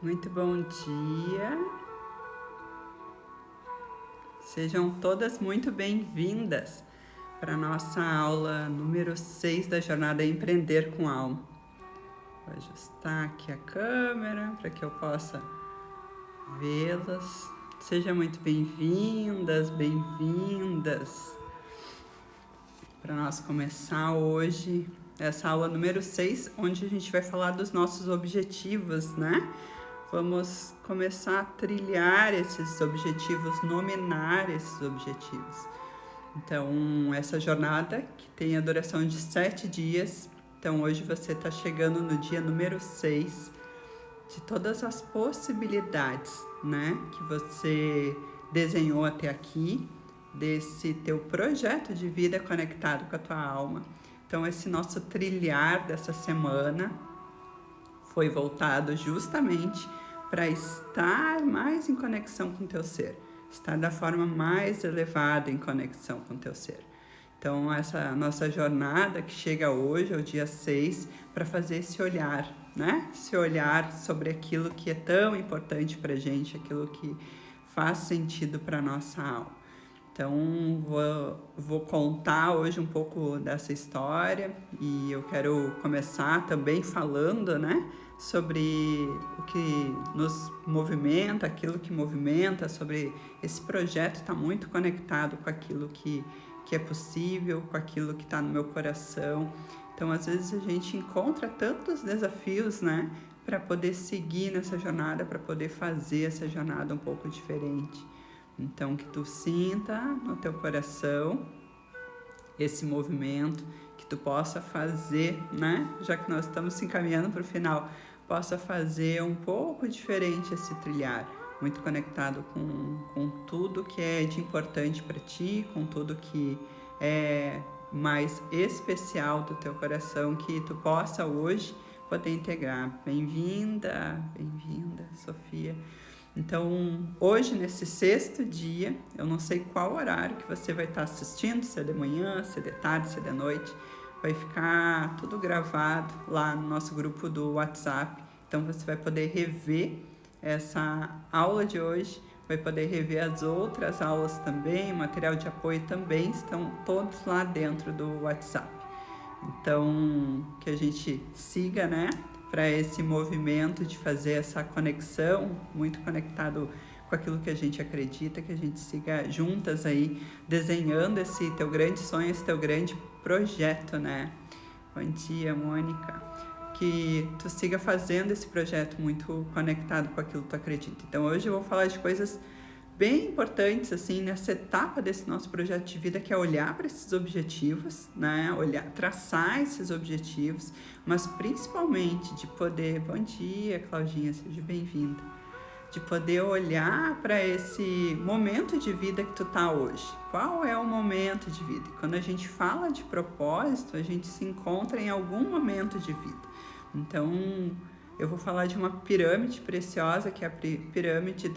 Muito bom dia. Sejam todas muito bem-vindas para a nossa aula número 6 da jornada Empreender com Alma. Vou ajustar aqui a câmera para que eu possa vê-las. Sejam muito bem-vindas, bem-vindas. Para nós começar hoje essa aula número 6, onde a gente vai falar dos nossos objetivos, né? Vamos começar a trilhar esses objetivos, nominar esses objetivos. Então, essa jornada que tem a duração de 7 dias. Então, hoje você está chegando no dia número 6 de todas as possibilidades, né, que você desenhou até aqui, desse teu projeto de vida conectado com a tua alma. Então, esse nosso trilhar dessa semana foi voltado justamente para estar mais em conexão com o teu ser, estar da forma mais elevada em conexão com o teu ser. Então, essa nossa jornada que chega hoje, ao dia 6, para fazer esse olhar, né? Esse olhar sobre aquilo que é tão importante para a gente, aquilo que faz sentido para a nossa alma. Então, vou contar hoje um pouco dessa história e eu quero começar também falando, né, sobre o que nos movimenta, aquilo que movimenta, sobre esse projeto está muito conectado com aquilo que é possível, com aquilo que está no meu coração. Então, às vezes a gente encontra tantos desafios, né, para poder seguir nessa jornada, para poder fazer essa jornada um pouco diferente. Então, que tu sinta no teu coração esse movimento, que tu possa fazer, né? Já que nós estamos se encaminhando para o final, possa fazer um pouco diferente esse trilhar, muito conectado com tudo que é de importante para ti, com tudo que é mais especial do teu coração, que tu possa hoje poder integrar. Bem-vinda, Sofia. Então, hoje, nesse 6º dia, eu não sei qual horário que você vai estar assistindo, se é de manhã, se é de tarde, se é de noite, vai ficar tudo gravado lá no nosso grupo do WhatsApp. Então, você vai poder rever essa aula de hoje, vai poder rever as outras aulas também, material de apoio também, estão todos lá dentro do WhatsApp. Então, que a gente siga, né, para esse movimento de fazer essa conexão, muito conectado com aquilo que a gente acredita, que a gente siga juntas aí, desenhando esse teu grande sonho, esse teu grande projeto, né? Bom dia, Mônica. Que tu siga fazendo esse projeto muito conectado com aquilo que tu acredita. Então, hoje eu vou falar de coisas bem importantes, assim, nessa etapa desse nosso projeto de vida, que é olhar para esses objetivos, né? Traçar esses objetivos, mas principalmente de poder... Bom dia, Claudinha, seja bem-vinda. De poder olhar para esse momento de vida que tu tá hoje. Qual é o momento de vida? E quando a gente fala de propósito, a gente se encontra em algum momento de vida. Então, eu vou falar de uma pirâmide preciosa, que é a pirâmide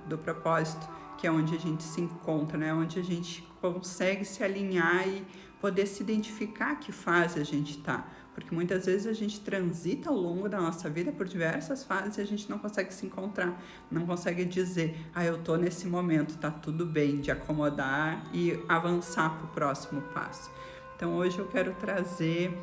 do propósito, que é onde a gente se encontra, né? Onde a gente consegue se alinhar e poder se identificar que fase a gente está. Porque muitas vezes a gente transita ao longo da nossa vida por diversas fases e a gente não consegue se encontrar, não consegue dizer, eu tô nesse momento, tá tudo bem, de acomodar e avançar para o próximo passo. Então hoje eu quero trazer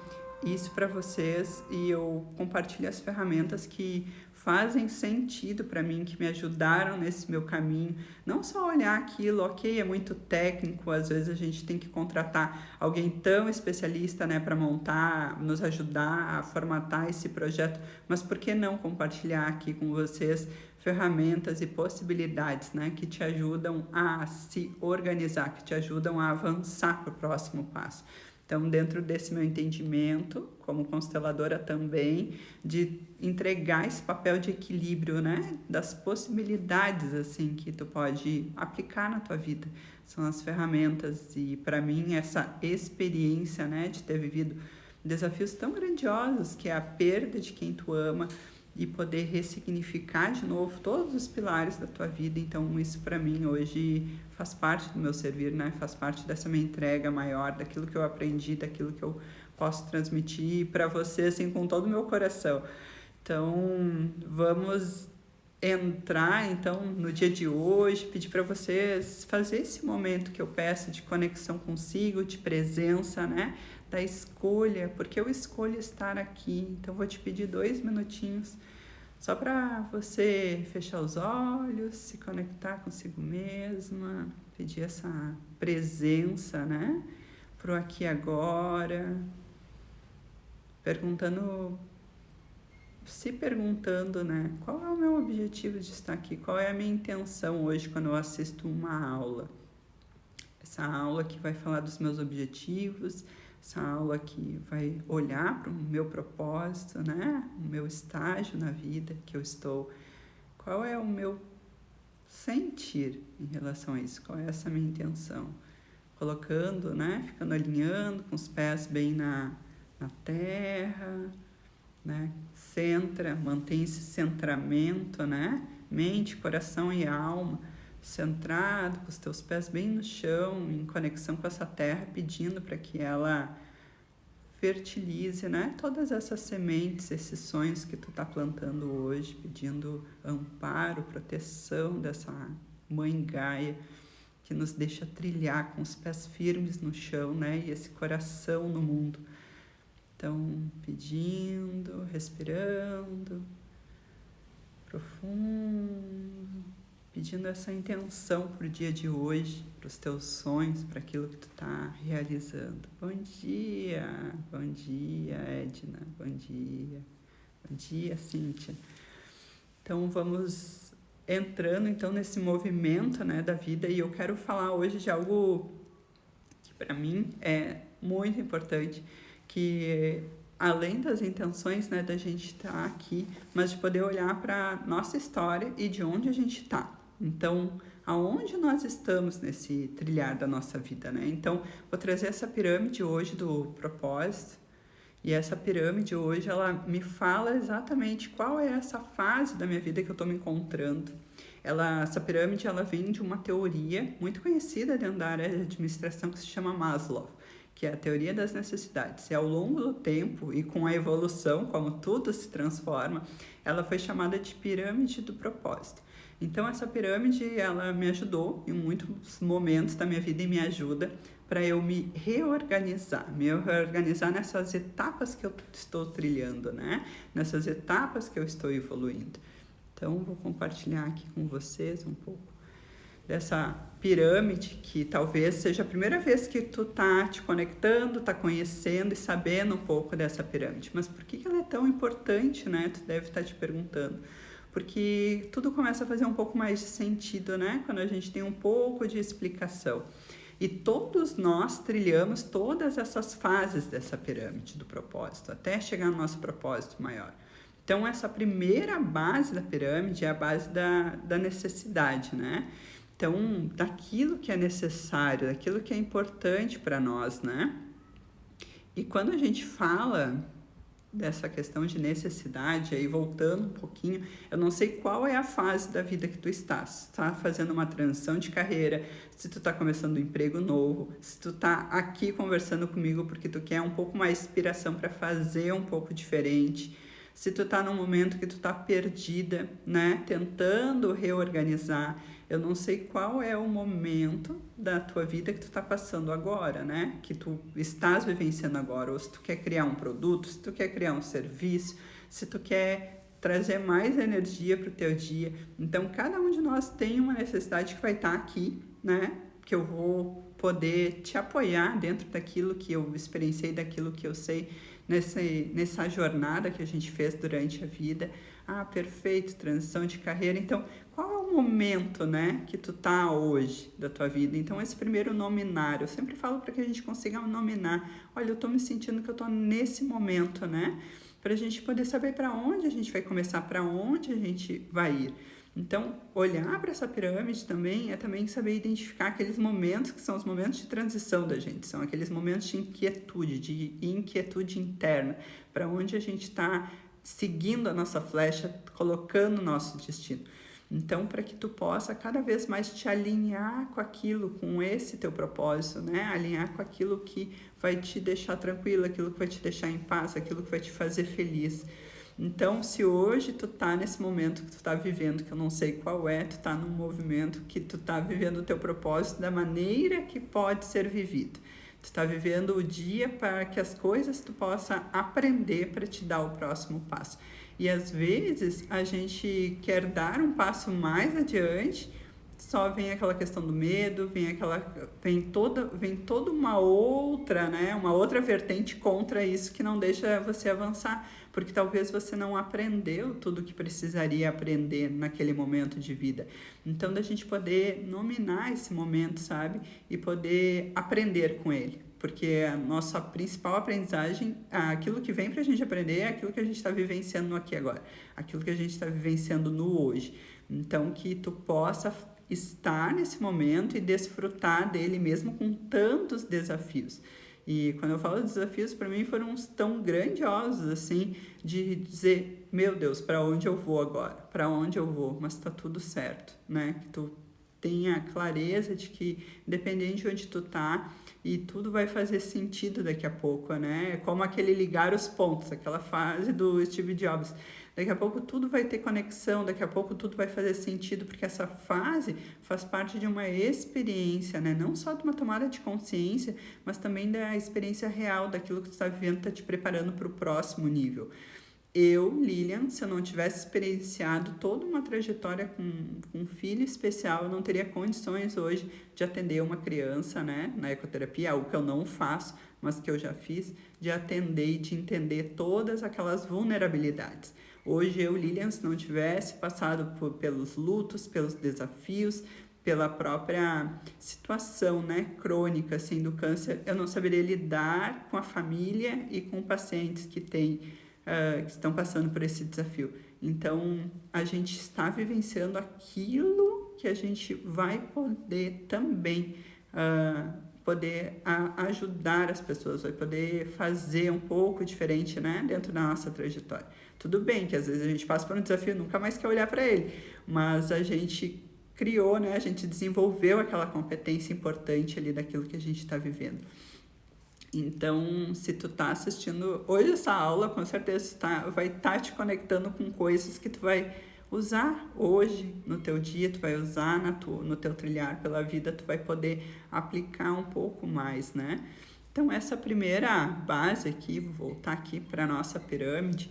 isso para vocês e eu compartilho as ferramentas que fazem sentido para mim, que me ajudaram nesse meu caminho. Não só olhar aquilo, ok, é muito técnico, às vezes a gente tem que contratar alguém tão especialista, né, para montar, nos ajudar a formatar esse projeto, mas por que não compartilhar aqui com vocês ferramentas e possibilidades, né, que te ajudam a se organizar, que te ajudam a avançar para o próximo passo. Então, dentro desse meu entendimento, como consteladora também, de entregar esse papel de equilíbrio, né? Das possibilidades, assim, que tu pode aplicar na tua vida. São as ferramentas e, para mim, essa experiência, né? De ter vivido desafios tão grandiosos, que é a perda de quem tu ama, e poder ressignificar de novo todos os pilares da tua vida. Então, isso para mim hoje faz parte do meu servir, né? Faz parte dessa minha entrega maior, daquilo que eu aprendi, daquilo que eu posso transmitir para você, assim, com todo o meu coração. Então, vamos entrar, então, no dia de hoje, pedir para vocês fazer esse momento que eu peço de conexão consigo, de presença, né? Da escolha, porque eu escolho estar aqui. Então, vou te pedir 2 minutinhos só para você fechar os olhos, se conectar consigo mesma, pedir essa presença, né? Pro aqui e agora, se perguntando, né? Qual é o meu objetivo de estar aqui? Qual é a minha intenção hoje quando eu assisto uma aula? Essa aula que vai falar dos meus objetivos, essa aula que vai olhar para o meu propósito, né? O meu estágio na vida que eu estou. Qual é o meu sentir em relação a isso? Qual é essa minha intenção? Colocando, né? Ficando alinhando com os pés bem na terra, né? Mantém esse centramento, né? Mente, coração e alma centrado, com os teus pés bem no chão, em conexão com essa terra, pedindo para que ela fertilize, né? Todas essas sementes, esses sonhos que tu tá plantando hoje, pedindo amparo, proteção dessa Mãe Gaia, que nos deixa trilhar com os pés firmes no chão, né? E esse coração no mundo. Então, pedindo, respirando, profundo, pedindo essa intenção para o dia de hoje, para os teus sonhos, para aquilo que tu está realizando. Bom dia, Edna, bom dia, Cíntia. Então, vamos entrando então nesse movimento, né, da vida, e eu quero falar hoje de algo que para mim é muito importante, que além das intenções, né, da gente estar aqui, mas de poder olhar para nossa história e de onde a gente está. Então, aonde nós estamos nesse trilhar da nossa vida, né? Então, vou trazer essa pirâmide hoje do propósito, e essa pirâmide hoje, ela me fala exatamente qual é essa fase da minha vida que eu estou me encontrando. Essa pirâmide, ela vem de uma teoria muito conhecida dentro da área de administração que se chama Maslow, que é a teoria das necessidades. E ao longo do tempo e com a evolução, como tudo se transforma, ela foi chamada de pirâmide do propósito. Então, essa pirâmide, ela me ajudou em muitos momentos da minha vida e me ajuda para eu me reorganizar nessas etapas que eu estou trilhando, né? Nessas etapas que eu estou evoluindo. Então, vou compartilhar aqui com vocês um pouco dessa pirâmide, que talvez seja a primeira vez que tu tá te conectando, tá conhecendo e sabendo um pouco dessa pirâmide. Mas por que ela é tão importante, né? Tu deve estar te perguntando. Porque tudo começa a fazer um pouco mais de sentido, né? Quando a gente tem um pouco de explicação. E todos nós trilhamos todas essas fases dessa pirâmide do propósito, até chegar no nosso propósito maior. Então, essa primeira base da pirâmide é a base da necessidade, né? Então, daquilo que é necessário, daquilo que é importante para nós, né? E quando a gente fala dessa questão de necessidade, aí voltando um pouquinho, eu não sei qual é a fase da vida que tu estás. Se tu tá fazendo uma transição de carreira, se tu tá começando um emprego novo, se tu tá aqui conversando comigo porque tu quer um pouco mais de inspiração para fazer um pouco diferente, se tu tá num momento que tu tá perdida, né, tentando reorganizar, eu não sei qual é o momento da tua vida que tu tá passando agora, né, que tu estás vivenciando agora, ou se tu quer criar um produto, se tu quer criar um serviço, se tu quer trazer mais energia pro teu dia. Então, cada um de nós tem uma necessidade que vai estar aqui, né, que eu vou poder te apoiar dentro daquilo que eu experienciei, daquilo que eu sei, nessa jornada que a gente fez durante a vida. Ah, perfeito, transição de carreira. Então, qual é o momento, né, que tu tá hoje da tua vida? Então, esse primeiro nominar, eu sempre falo para que a gente consiga nominar. Olha, eu tô me sentindo que eu tô nesse momento, né? Para a gente poder saber para onde a gente vai começar, para onde a gente vai ir. Então, olhar para essa pirâmide também é também saber identificar aqueles momentos que são os momentos de transição da gente, são aqueles momentos de inquietude interna, para onde a gente está seguindo a nossa flecha, colocando o nosso destino. Então, para que tu possa cada vez mais te alinhar com aquilo, com esse teu propósito, né? Alinhar com aquilo que vai te deixar tranquilo, aquilo que vai te deixar em paz, aquilo que vai te fazer feliz. Então, se hoje tu tá nesse momento que tu tá vivendo, que eu não sei qual é, tu tá num movimento que tu tá vivendo o teu propósito da maneira que pode ser vivido. Tu tá vivendo o dia para que as coisas tu possa aprender para te dar o próximo passo. E às vezes a gente quer dar um passo mais adiante, só vem aquela questão do medo, vem toda uma outra, né, uma outra vertente contra isso que não deixa você avançar, porque talvez você não aprendeu tudo que precisaria aprender naquele momento de vida. Então, da gente poder nominar esse momento, sabe, e poder aprender com ele. Porque a nossa principal aprendizagem, aquilo que vem pra gente aprender é aquilo que a gente está vivenciando no aqui e agora, aquilo que a gente está vivenciando no hoje. Então, que tu possa estar nesse momento e desfrutar dele mesmo com tantos desafios. E quando eu falo de desafios, para mim foram uns tão grandiosos, assim, de dizer, meu Deus, para onde eu vou agora? Para onde eu vou? Mas tá tudo certo, né? Que tu tenha clareza de que, independente de onde tu tá, e tudo vai fazer sentido daqui a pouco, né? É como aquele ligar os pontos, aquela fase do Steve Jobs. Daqui a pouco tudo vai ter conexão, daqui a pouco tudo vai fazer sentido, porque essa fase faz parte de uma experiência, né? Não só de uma tomada de consciência, mas também da experiência real, daquilo que tu está vivendo, está te preparando para o próximo nível. Eu, Lilian, se eu não tivesse experienciado toda uma trajetória com um filho especial, eu não teria condições hoje de atender uma criança, né, na ecoterapia, algo que eu não faço, mas que eu já fiz, de atender e de entender todas aquelas vulnerabilidades. Hoje eu, Lilian, se não tivesse passado pelos lutos, pelos desafios, pela própria situação, né, crônica, assim, do câncer, eu não saberia lidar com a família e com pacientes que estão passando por esse desafio. Então, a gente está vivenciando aquilo que a gente vai poder também ajudar as pessoas, vai poder fazer um pouco diferente, né, dentro da nossa trajetória. Tudo bem que às vezes a gente passa por um desafio e nunca mais quer olhar para ele, mas a gente criou, né, a gente desenvolveu aquela competência importante ali daquilo que a gente está vivendo. Então, se tu tá assistindo hoje essa aula, com certeza vai estar te conectando com coisas que tu vai usar hoje no teu dia, tu vai usar no teu trilhar pela vida, tu vai poder aplicar um pouco mais, né? Então, essa primeira base aqui, vou voltar aqui para a nossa pirâmide,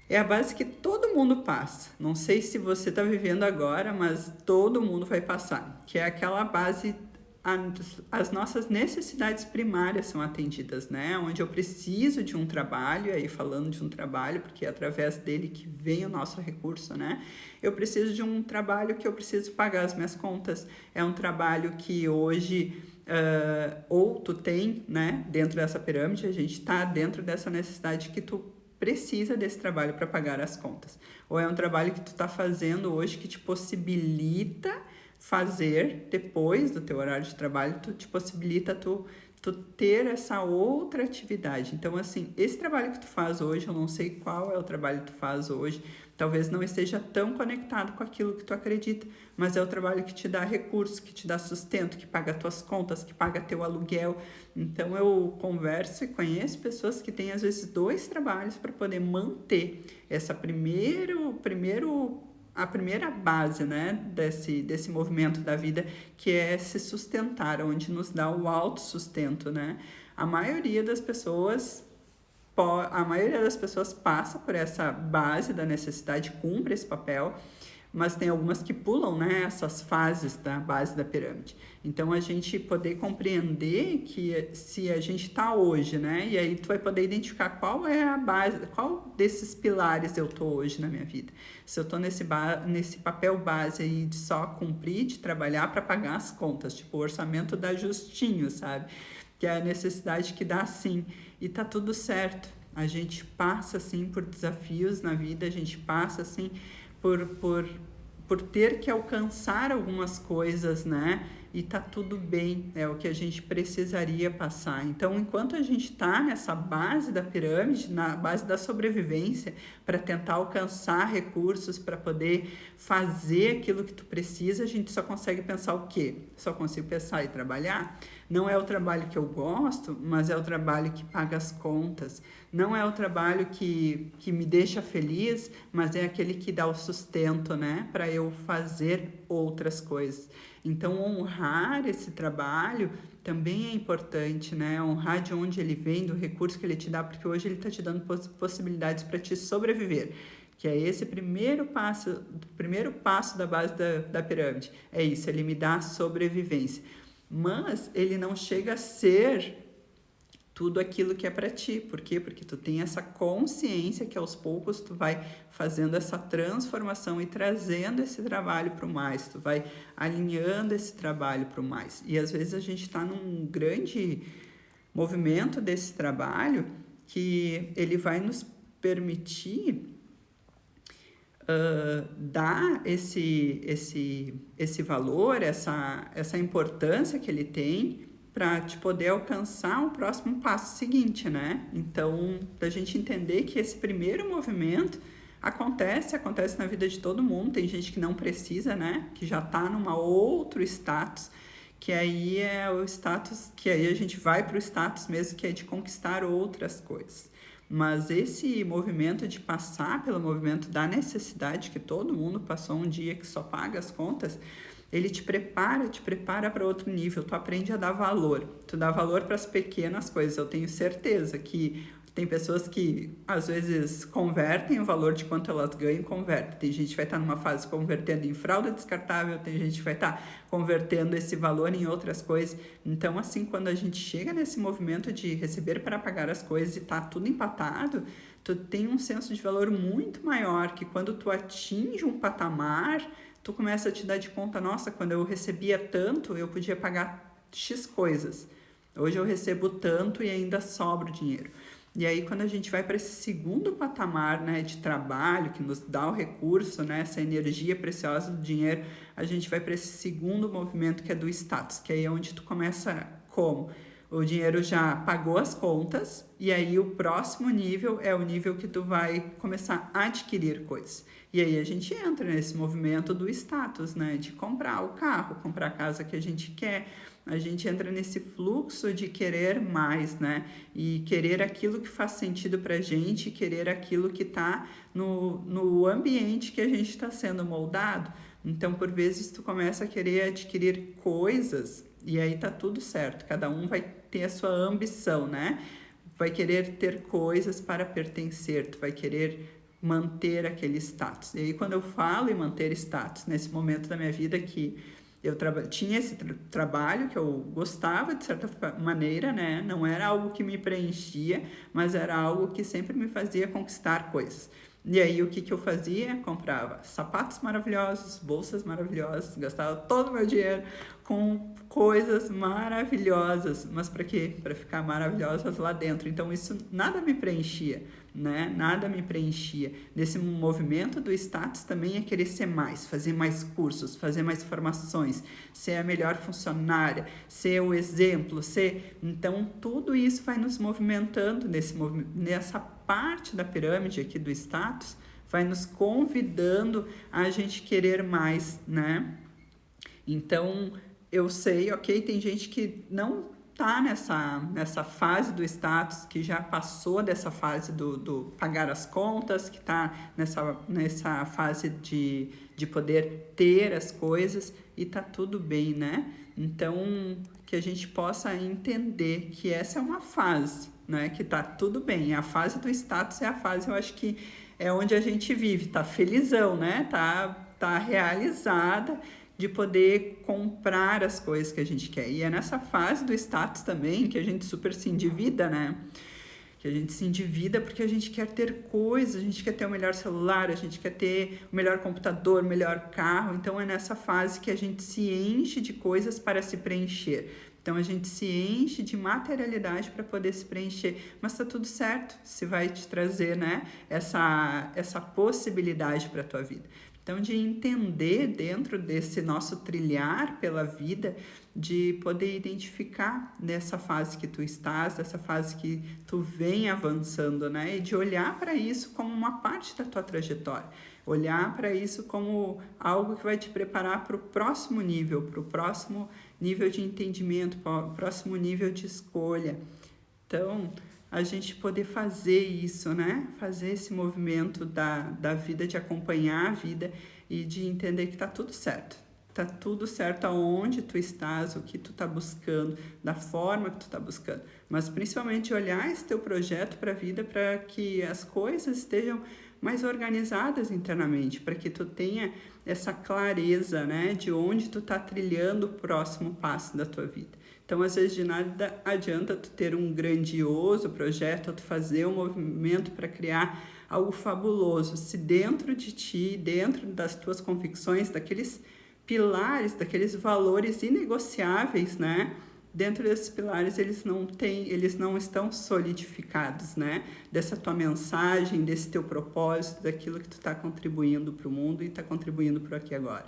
é a base que todo mundo passa. Não sei se você está vivendo agora, mas todo mundo vai passar, que é aquela base. As nossas necessidades primárias são atendidas, né? Onde eu preciso de um trabalho, aí falando de um trabalho, porque é através dele que vem o nosso recurso, né? Eu preciso de um trabalho que eu preciso pagar as minhas contas. É um trabalho que hoje ou tu tem, né? Dentro dessa pirâmide, a gente está dentro dessa necessidade que tu precisa desse trabalho para pagar as contas. Ou é um trabalho que tu está fazendo hoje que te possibilita fazer depois do teu horário de trabalho, te possibilita tu ter essa outra atividade. Então, assim, esse trabalho que tu faz hoje, eu não sei qual é o trabalho que tu faz hoje, talvez não esteja tão conectado com aquilo que tu acredita, mas é o trabalho que te dá recursos, que te dá sustento, que paga tuas contas, que paga teu aluguel. Então, eu converso e conheço pessoas que têm, às vezes, 2 trabalhos para poder manter essa a primeira base, né, desse movimento da vida, que é se sustentar, onde nos dá o autossustento, né? A maioria das pessoas passa por essa base da necessidade, cumpre esse papel, mas tem algumas que pulam, né, essas fases da base da pirâmide. Então, a gente poder compreender que se a gente está hoje, né, e aí tu vai poder identificar qual é a base, qual desses pilares eu tô hoje na minha vida. Se eu tô nesse papel base aí de só cumprir, de trabalhar para pagar as contas, tipo o orçamento dá justinho, sabe? Que é a necessidade que dá sim, e tá tudo certo. A gente passa, assim, por desafios na vida, a gente passa, assim, por ter que alcançar algumas coisas, né? E tá tudo bem, é o que a gente precisaria passar. Então, enquanto a gente tá nessa base da pirâmide, na base da sobrevivência, para tentar alcançar recursos, para poder fazer aquilo que tu precisa, a gente só consegue pensar o quê? Só consigo pensar e trabalhar? Não é o trabalho que eu gosto, mas é o trabalho que paga as contas. Não é o trabalho que me deixa feliz, mas é aquele que dá o sustento, né? Para eu fazer outras coisas. Então, honrar esse trabalho também é importante, né? Honrar de onde ele vem, do recurso que ele te dá, porque hoje ele está te dando possibilidades para te sobreviver. Que é esse primeiro passo da base da pirâmide. É isso, ele me dá sobrevivência. Mas ele não chega a ser tudo aquilo que é para ti. Por quê? Porque tu tem essa consciência que aos poucos tu vai fazendo essa transformação e trazendo esse trabalho para o mais, tu vai alinhando esse trabalho para o mais. E às vezes a gente está num grande movimento desse trabalho que ele vai nos permitir dar esse valor, essa importância que ele tem para te poder alcançar o próximo passo seguinte, né? Então, da gente entender que esse primeiro movimento acontece na vida de todo mundo. Tem gente que não precisa, né? Que já está num outro status, que aí é o status, que aí a gente vai para o status mesmo, que é de conquistar outras coisas. Mas esse movimento de passar pelo movimento da necessidade, que todo mundo passou um dia que só paga as contas, ele te prepara para outro nível, tu aprende a dar valor, tu dá valor para as pequenas coisas. Eu tenho certeza que tem pessoas que às vezes convertem o valor de quanto elas ganham, convertem. Tem gente que vai estar numa fase convertendo em fralda descartável, tem gente que vai estar convertendo esse valor em outras coisas. Então, assim, quando a gente chega nesse movimento de receber para pagar as coisas e tá tudo empatado, tu tem um senso de valor muito maior, que quando tu atinge um patamar, tu começa a te dar de conta, nossa, quando eu recebia tanto, eu podia pagar X coisas. Hoje eu recebo tanto e ainda sobra o dinheiro. E aí, quando a gente vai para esse segundo patamar, né, de trabalho, que nos dá o recurso, né, essa energia preciosa do dinheiro, a gente vai para esse segundo movimento, que é do status, que aí é onde tu começa como? O dinheiro já pagou as contas, e aí o próximo nível é o nível que tu vai começar a adquirir coisas. E aí a gente entra nesse movimento do status, né, de comprar o carro, comprar a casa que a gente quer. A gente entra nesse fluxo de querer mais, né? E querer aquilo que faz sentido pra gente, querer aquilo que tá no ambiente que a gente está sendo moldado. Então, por vezes, tu começa a querer adquirir coisas e aí tá tudo certo. Cada um vai ter a sua ambição, né? Vai querer ter coisas para pertencer, tu vai querer manter aquele status. E aí, quando eu falo em manter status, nesse momento da minha vida que eu tinha esse trabalho que eu gostava de certa maneira, né? Não era algo que me preenchia, mas era algo que sempre me fazia conquistar coisas. E aí, o que eu fazia? Comprava sapatos maravilhosos, bolsas maravilhosas, gastava todo o meu dinheiro com coisas maravilhosas. Mas para quê? Para ficar maravilhosas lá dentro. Então, isso nada me preenchia, né? Nada me preenchia. Nesse movimento do status também é querer ser mais, fazer mais cursos, fazer mais formações, ser a melhor funcionária, ser o exemplo, ser... Então, tudo isso vai nos movimentando nessa parte da pirâmide aqui do status, vai nos convidando a gente querer mais, né? Então, eu sei, ok, tem gente que não tá nessa fase do status, que já passou dessa fase do pagar as contas, que tá nessa fase de poder ter as coisas, e tá tudo bem, né? Então, que a gente possa entender que essa é uma fase, né? Que tá tudo bem. A fase do status é a fase, eu acho que é onde a gente vive, tá felizão, né? Tá realizada de poder comprar as coisas que a gente quer. E é nessa fase do status também que a gente super se endivida, né? Que a gente se endivida porque a gente quer ter coisas, a gente quer ter o melhor celular, a gente quer ter o melhor computador, o melhor carro. Então, é nessa fase que a gente se enche de coisas para se preencher. Então, a gente se enche de materialidade para poder se preencher. Mas tá tudo certo, se vai te trazer, né, essa possibilidade para a tua vida. Então, de entender dentro desse nosso trilhar pela vida, de poder identificar nessa fase que tu estás, dessa fase que tu vem avançando, né? E de olhar para isso como uma parte da tua trajetória. olhar para isso como algo que vai te preparar para o próximo nível de entendimento, para o próximo nível de escolha. Então, a gente poder fazer isso, né? Fazer esse movimento da vida, de acompanhar a vida e de entender que tá tudo certo. Tá tudo certo aonde tu estás, o que tu tá buscando, da forma que tu tá buscando. Mas principalmente olhar esse teu projeto para a vida para que as coisas estejam mais organizadas internamente, para que tu tenha essa clareza, né, de onde tu tá trilhando o próximo passo da tua vida. Então, às vezes, de nada adianta tu ter um grandioso projeto, ou tu fazer um movimento para criar algo fabuloso, se dentro de ti, dentro das tuas convicções, daqueles pilares, daqueles valores inegociáveis, né? Dentro desses pilares eles não estão solidificados, né? Dessa tua mensagem, desse teu propósito, daquilo que tu está contribuindo para o mundo e está contribuindo para o aqui e agora.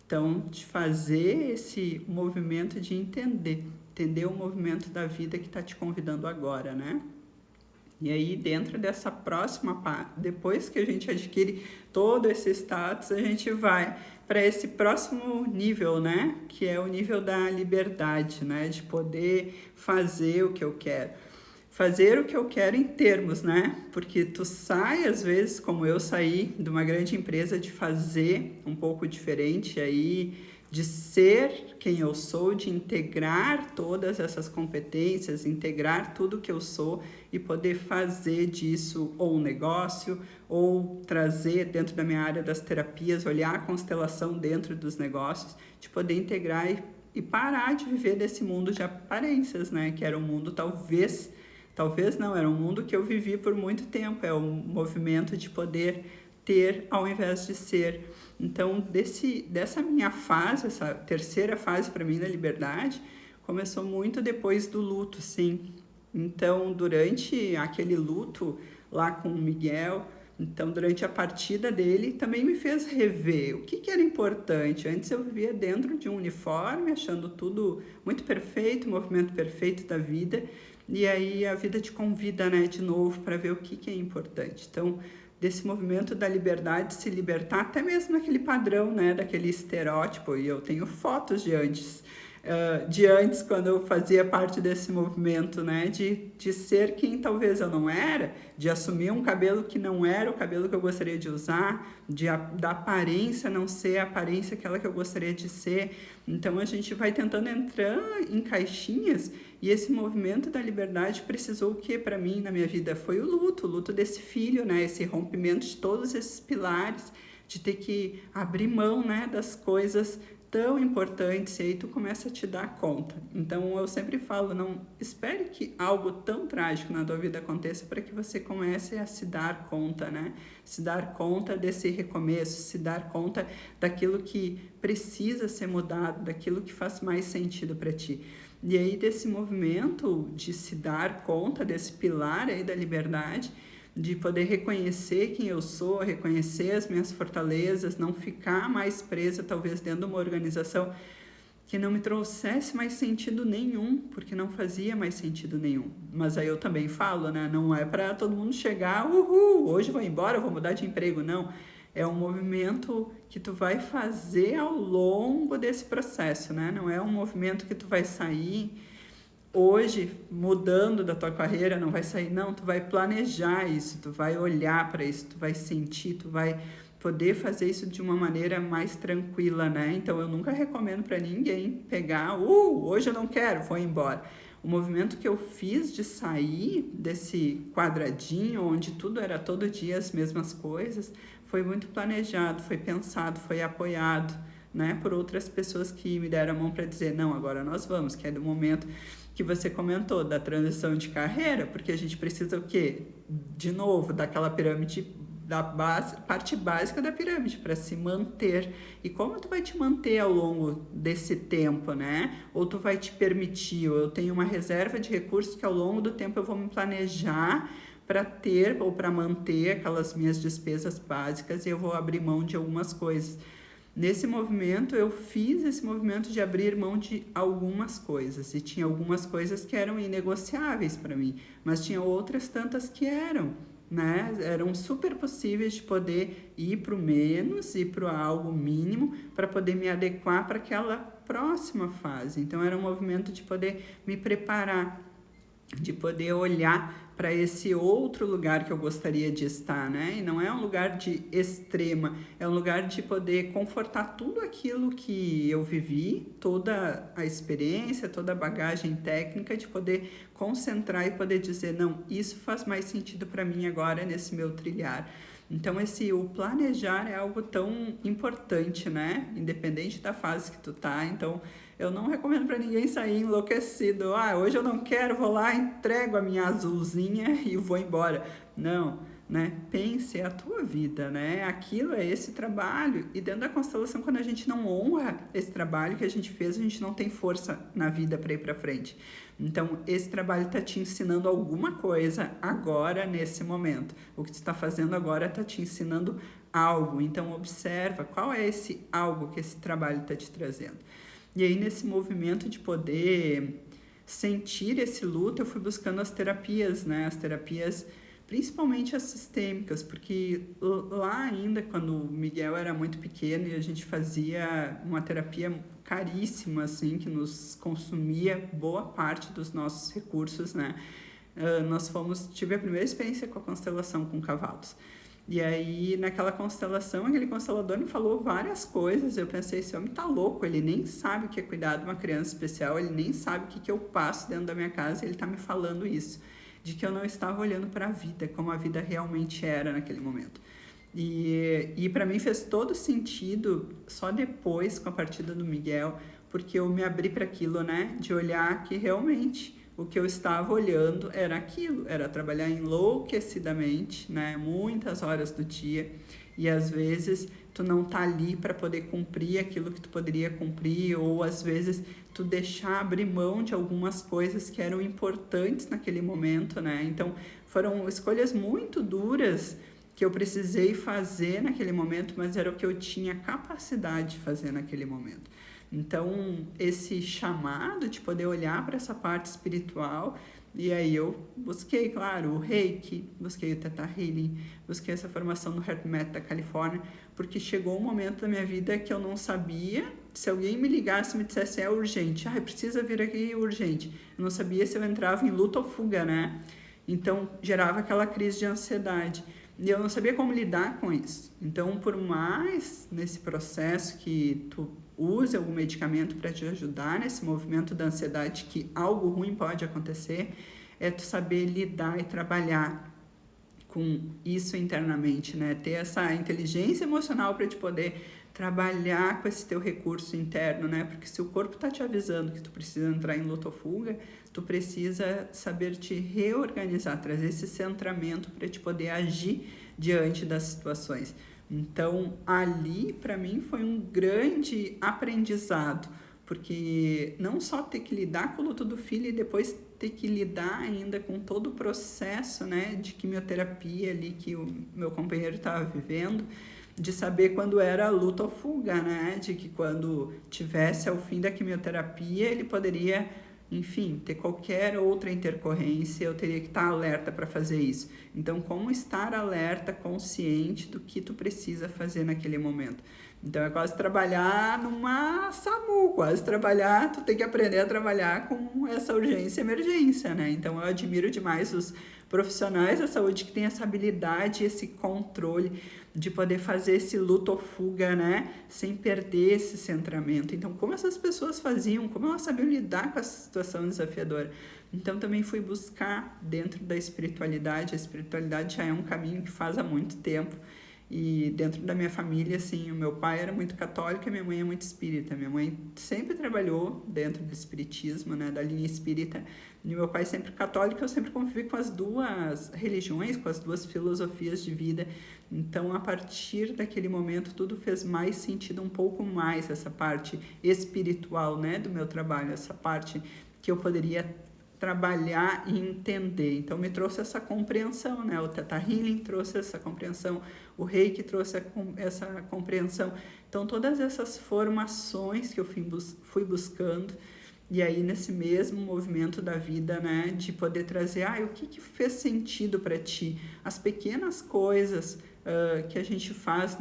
Então, de fazer esse movimento de entender o movimento da vida que está te convidando agora, né? E aí, dentro dessa próxima parte, depois que a gente adquire todo esse status, a gente vai para esse próximo nível, né? Que é o nível da liberdade, né? De poder fazer o que eu quero. Fazer o que eu quero em termos, né? Porque tu sai, às vezes, como eu saí de uma grande empresa, de fazer um pouco diferente aí, de ser quem eu sou, de integrar todas essas competências, integrar tudo que eu sou e poder fazer disso ou um negócio, ou trazer dentro da minha área das terapias, olhar a constelação dentro dos negócios, de poder integrar e parar de viver desse mundo de aparências, né? Que era um mundo talvez não, era um mundo que eu vivi por muito tempo, é um movimento de poder ter ao invés de ser. Então, dessa minha fase, essa terceira fase para mim da liberdade, começou muito depois do luto, sim. Então, durante aquele luto lá com o Miguel, então, durante a partida dele, também me fez rever o que era importante. Antes eu vivia dentro de um uniforme, achando tudo muito perfeito, o movimento perfeito da vida, e aí a vida te convida, né, de novo para ver o que é importante. Então, desse movimento da liberdade, se libertar até mesmo naquele padrão, né, daquele estereótipo, e eu tenho fotos de antes quando eu fazia parte desse movimento, né, de ser quem talvez eu não era, de assumir um cabelo que não era o cabelo que eu gostaria de usar, da aparência não ser a aparência aquela que eu gostaria de ser. Então a gente vai tentando entrar em caixinhas, e esse movimento da liberdade precisou o que para mim na minha vida? Foi o luto desse filho, né, esse rompimento de todos esses pilares, de ter que abrir mão, né, das coisas tão importantes, e aí tu começa a te dar conta. Então eu sempre falo, não espere que algo tão trágico na tua vida aconteça para que você comece a se dar conta, né? Se dar conta desse recomeço, se dar conta daquilo que precisa ser mudado, daquilo que faz mais sentido para ti. E aí desse movimento de se dar conta desse pilar aí da liberdade, de poder reconhecer quem eu sou, reconhecer as minhas fortalezas, não ficar mais presa talvez dentro de uma organização que não me trouxesse mais sentido nenhum, porque não fazia mais sentido nenhum. Mas aí eu também falo, né, não é para todo mundo chegar, hoje vou embora, vou mudar de emprego, não. É um movimento que tu vai fazer ao longo desse processo, né? Não é um movimento que tu vai sair hoje mudando da tua carreira, não vai sair, não, tu vai planejar isso, tu vai olhar para isso, tu vai sentir, tu vai poder fazer isso de uma maneira mais tranquila, né? Então eu nunca recomendo para ninguém pegar, hoje eu não quero, vou embora. O movimento que eu fiz de sair desse quadradinho onde tudo era todo dia as mesmas coisas, foi muito planejado, foi pensado, foi apoiado, né, por outras pessoas que me deram a mão para dizer, não, agora nós vamos, que é do momento que você comentou, da transição de carreira, porque a gente precisa o quê? De novo, daquela pirâmide, da base, parte básica da pirâmide, para se manter. E como tu vai te manter ao longo desse tempo, né? Ou tu vai te permitir, ou eu tenho uma reserva de recursos que ao longo do tempo eu vou me planejar para ter ou para manter aquelas minhas despesas básicas, e eu vou abrir mão de algumas coisas. Nesse movimento, eu fiz esse movimento de abrir mão de algumas coisas, e tinha algumas coisas que eram inegociáveis para mim, mas tinha outras tantas que eram. né? Eram super possíveis de poder ir para o menos, ir para algo mínimo, para poder me adequar para aquela próxima fase. Então, era um movimento de poder me preparar, de poder olhar para esse outro lugar que eu gostaria de estar, né? E não é um lugar de extrema, é um lugar de poder confortar tudo aquilo que eu vivi, toda a experiência, toda a bagagem técnica, de poder concentrar e poder dizer, não, isso faz mais sentido para mim agora nesse meu trilhar. Então, o planejar é algo tão importante, né? Independente da fase que tu tá. Então, eu não recomendo para ninguém sair enlouquecido. Hoje eu não quero, vou lá, entrego a minha azulzinha e vou embora. Não, né? Pense a tua vida, né? Aquilo é esse trabalho. E dentro da constelação, quando a gente não honra esse trabalho que a gente fez, a gente não tem força na vida para ir para frente. Então, esse trabalho está te ensinando alguma coisa agora, nesse momento. O que tu está fazendo agora está te ensinando algo. Então, observa qual é esse algo que esse trabalho está te trazendo. E aí, nesse movimento de poder sentir esse luto, eu fui buscando as terapias, né? As terapias, principalmente as sistêmicas, porque lá ainda, quando o Miguel era muito pequeno e a gente fazia uma terapia caríssima, assim, que nos consumia boa parte dos nossos recursos, né? Tive a primeira experiência com a constelação com cavalos. E aí, naquela constelação, aquele constelador me falou várias coisas. Eu pensei, esse homem tá louco, ele nem sabe o que é cuidar de uma criança especial, ele nem sabe o que eu passo dentro da minha casa, e ele tá me falando isso, de que eu não estava olhando para a vida, como a vida realmente era naquele momento. E para mim fez todo sentido só depois, com a partida do Miguel, porque eu me abri para aquilo, né, de olhar que realmente o que eu estava olhando era aquilo, era trabalhar enlouquecidamente, né, muitas horas do dia, e às vezes tu não tá ali para poder cumprir aquilo que tu poderia cumprir, ou às vezes tu deixar abrir mão de algumas coisas que eram importantes naquele momento, né? Então foram escolhas muito duras que eu precisei fazer naquele momento, mas era o que eu tinha capacidade de fazer naquele momento. Então, esse chamado de poder olhar para essa parte espiritual, e aí eu busquei, claro, o Reiki, busquei o Theta Healing, busquei essa formação no HeartMath da Califórnia, porque chegou um momento da minha vida que eu não sabia, se alguém me ligasse e me dissesse, é urgente, precisa vir aqui urgente. Eu não sabia se eu entrava em luta ou fuga, né? Então, gerava aquela crise de ansiedade. E eu não sabia como lidar com isso. Então, por mais nesse processo que tu use algum medicamento para te ajudar nesse movimento da ansiedade, que algo ruim pode acontecer, é tu saber lidar e trabalhar com isso internamente, né? Ter essa inteligência emocional para te poder trabalhar com esse teu recurso interno, né? Porque se o corpo tá te avisando que tu precisa entrar em luta ou fuga, tu precisa saber te reorganizar, trazer esse centramento para te poder agir diante das situações. Então, ali, para mim, foi um grande aprendizado, porque não só ter que lidar com o luto do filho e depois ter que lidar ainda com todo o processo, né, de quimioterapia ali que o meu companheiro estava vivendo, de saber quando era luta ou fuga, né, de que quando tivesse ao fim da quimioterapia ele poderia, enfim, ter qualquer outra intercorrência, eu teria que estar alerta para fazer isso. Então, como estar alerta, consciente do que tu precisa fazer naquele momento. Então, é quase trabalhar numa SAMU, tu tem que aprender a trabalhar com essa urgência e emergência, né? Então, eu admiro demais os profissionais da saúde que têm essa habilidade, esse controle de poder fazer esse luto ou fuga, né? Sem perder esse centramento. Então, como essas pessoas faziam, como elas sabiam lidar com essa situação desafiadora. Então, também fui buscar dentro da espiritualidade. A espiritualidade já é um caminho que faz há muito tempo. E dentro da minha família, assim, o meu pai era muito católico e a minha mãe é muito espírita. Minha mãe sempre trabalhou dentro do espiritismo, né, da linha espírita. E meu pai sempre católico, eu sempre convivi com as duas religiões, com as duas filosofias de vida. Então, a partir daquele momento, tudo fez mais sentido, um pouco mais, essa parte espiritual, né, do meu trabalho, essa parte que eu poderia trabalhar e entender. Então, me trouxe essa compreensão, né? O Theta Healing trouxe essa compreensão, o Reiki trouxe essa compreensão. Então, todas essas formações que eu fui buscando, E aí, nesse mesmo movimento da vida, né, de poder trazer, o que fez sentido para ti? As pequenas coisas que a gente faz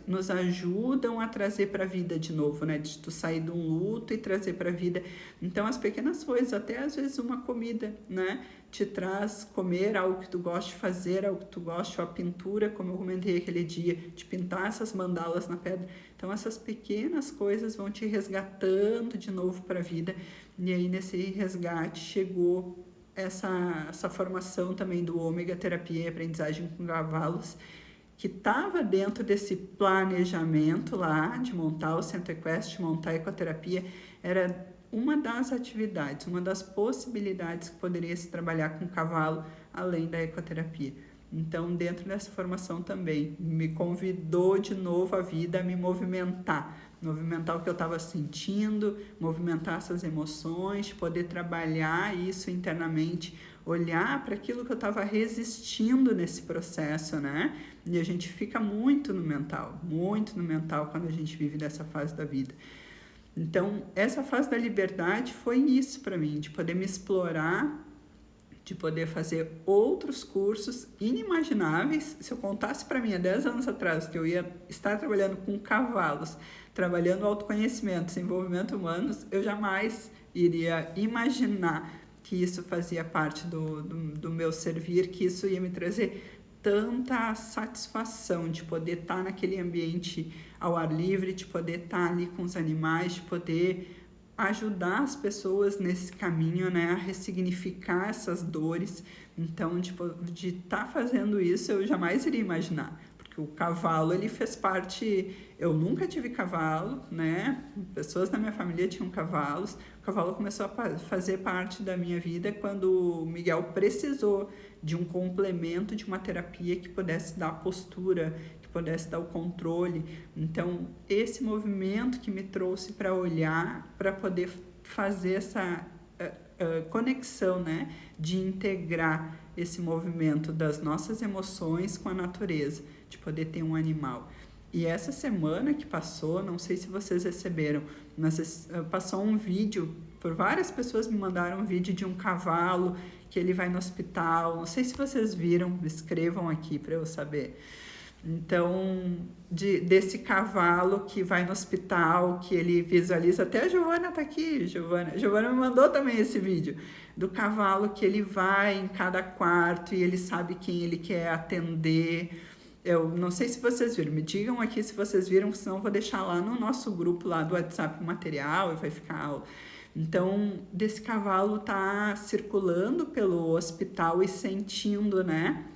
nos ajudam a trazer para a vida de novo, né, de tu sair de um luto e trazer para a vida. Então, as pequenas coisas, até às vezes uma comida, né, te traz comer algo que tu gosta de fazer, algo que tu gosta, ou a pintura, como eu comentei aquele dia, de pintar essas mandalas na pedra. Então, essas pequenas coisas vão te resgatando de novo para a vida. E aí, nesse resgate, chegou essa formação também do Ômega Terapia e Aprendizagem com Cavalos, que estava dentro desse planejamento lá de montar o Centro Equestre, de montar a ecoterapia. Era uma das atividades, uma das possibilidades que poderia se trabalhar com o cavalo, além da ecoterapia. Então, dentro dessa formação também, me convidou de novo a vida a me movimentar o que eu estava sentindo, movimentar essas emoções, poder trabalhar isso internamente, olhar para aquilo que eu estava resistindo nesse processo, né? E a gente fica muito no mental quando a gente vive dessa fase da vida. Então, essa fase da liberdade foi isso para mim, de poder me explorar, de poder fazer outros cursos inimagináveis. Se eu contasse para mim há 10 anos atrás que eu ia estar trabalhando com cavalos, trabalhando autoconhecimento, desenvolvimento humano, eu jamais iria imaginar que isso fazia parte do meu servir, que isso ia me trazer tanta satisfação de poder estar naquele ambiente ao ar livre, de poder estar ali com os animais, de poder ajudar as pessoas nesse caminho, né, a ressignificar essas dores. Então, de estar fazendo isso, eu jamais iria imaginar, porque o cavalo, ele fez parte. Eu nunca tive cavalo, né, pessoas da minha família tinham cavalos. O cavalo começou a fazer parte da minha vida quando o Miguel precisou de um complemento, de uma terapia que pudesse dar postura, pudesse dar o controle. Então, esse movimento que me trouxe para olhar, para poder fazer essa conexão, né, de integrar esse movimento das nossas emoções com a natureza, de poder ter um animal. E essa semana que passou, não sei se vocês receberam, mas passou um vídeo, por várias pessoas me mandaram um vídeo de um cavalo que ele vai no hospital. Não sei se vocês viram, escrevam aqui para eu saber. Então, desse cavalo que vai no hospital, que ele visualiza, até a Giovana está aqui, Giovana me mandou também esse vídeo, do cavalo que ele vai em cada quarto e ele sabe quem ele quer atender. Eu não sei se vocês viram, me digam aqui se vocês viram, senão eu vou deixar lá no nosso grupo lá do WhatsApp o material e vai ficar aula. Então, desse cavalo tá circulando pelo hospital e sentindo, né,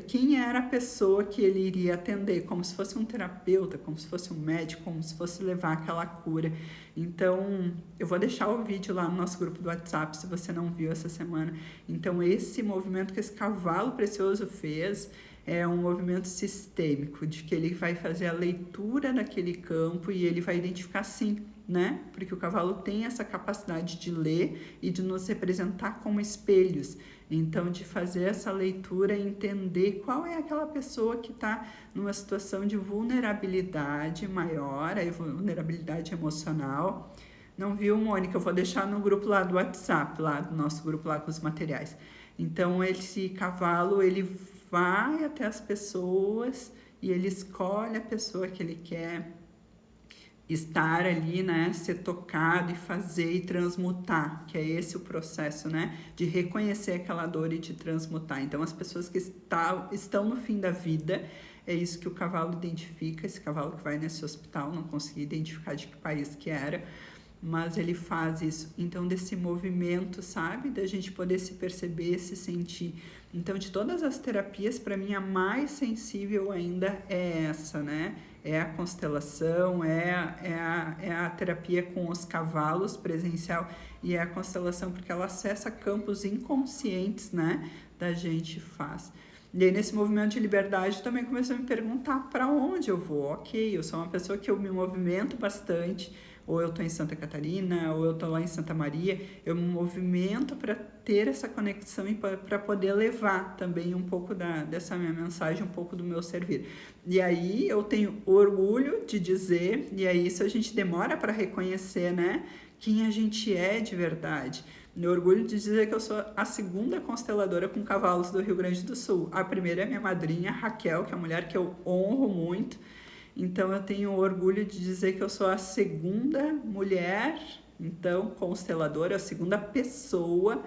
quem era a pessoa que ele iria atender, como se fosse um terapeuta, como se fosse um médico, como se fosse levar aquela cura. Então, eu vou deixar o vídeo lá no nosso grupo do WhatsApp, se você não viu essa semana. Então, esse movimento que esse cavalo precioso fez é um movimento sistêmico, de que ele vai fazer a leitura daquele campo e ele vai identificar sim, né? Porque o cavalo tem essa capacidade de ler e de nos representar como espelhos. Então, de fazer essa leitura e entender qual é aquela pessoa que está numa situação de vulnerabilidade maior, a vulnerabilidade emocional. Não viu, Mônica? Eu vou deixar no grupo lá do WhatsApp, lá do nosso grupo lá com os materiais. Então, esse cavalo, ele vai até as pessoas e ele escolhe a pessoa que ele quer estar ali, né, ser tocado e fazer e transmutar, que é esse o processo, né, de reconhecer aquela dor e de transmutar. Então, as pessoas que estão no fim da vida, é isso que o cavalo identifica, esse cavalo que vai nesse hospital, não consegui identificar de que país que era, mas ele faz isso. Então, desse movimento, sabe, da gente poder se perceber, se sentir. Então, de todas as terapias, para mim, a mais sensível ainda é essa, né? É a constelação, é a terapia com os cavalos presencial, e é a constelação porque ela acessa campos inconscientes, né, da gente faz. E aí, nesse movimento de liberdade, também comecei a me perguntar para onde eu vou. Ok, eu sou uma pessoa que eu me movimento bastante, ou eu estou em Santa Catarina, ou eu estou lá em Santa Maria, eu me movimento para ter essa conexão e para poder levar também um pouco dessa minha mensagem, um pouco do meu servir. E aí eu tenho orgulho de dizer, e aí isso a gente demora para reconhecer, né, quem a gente é de verdade. Eu orgulho de dizer que eu sou a segunda consteladora com cavalos do Rio Grande do Sul. A primeira é minha madrinha, Raquel, que é uma mulher que eu honro muito. Então, eu tenho orgulho de dizer que eu sou a segunda mulher, então, consteladora, a segunda pessoa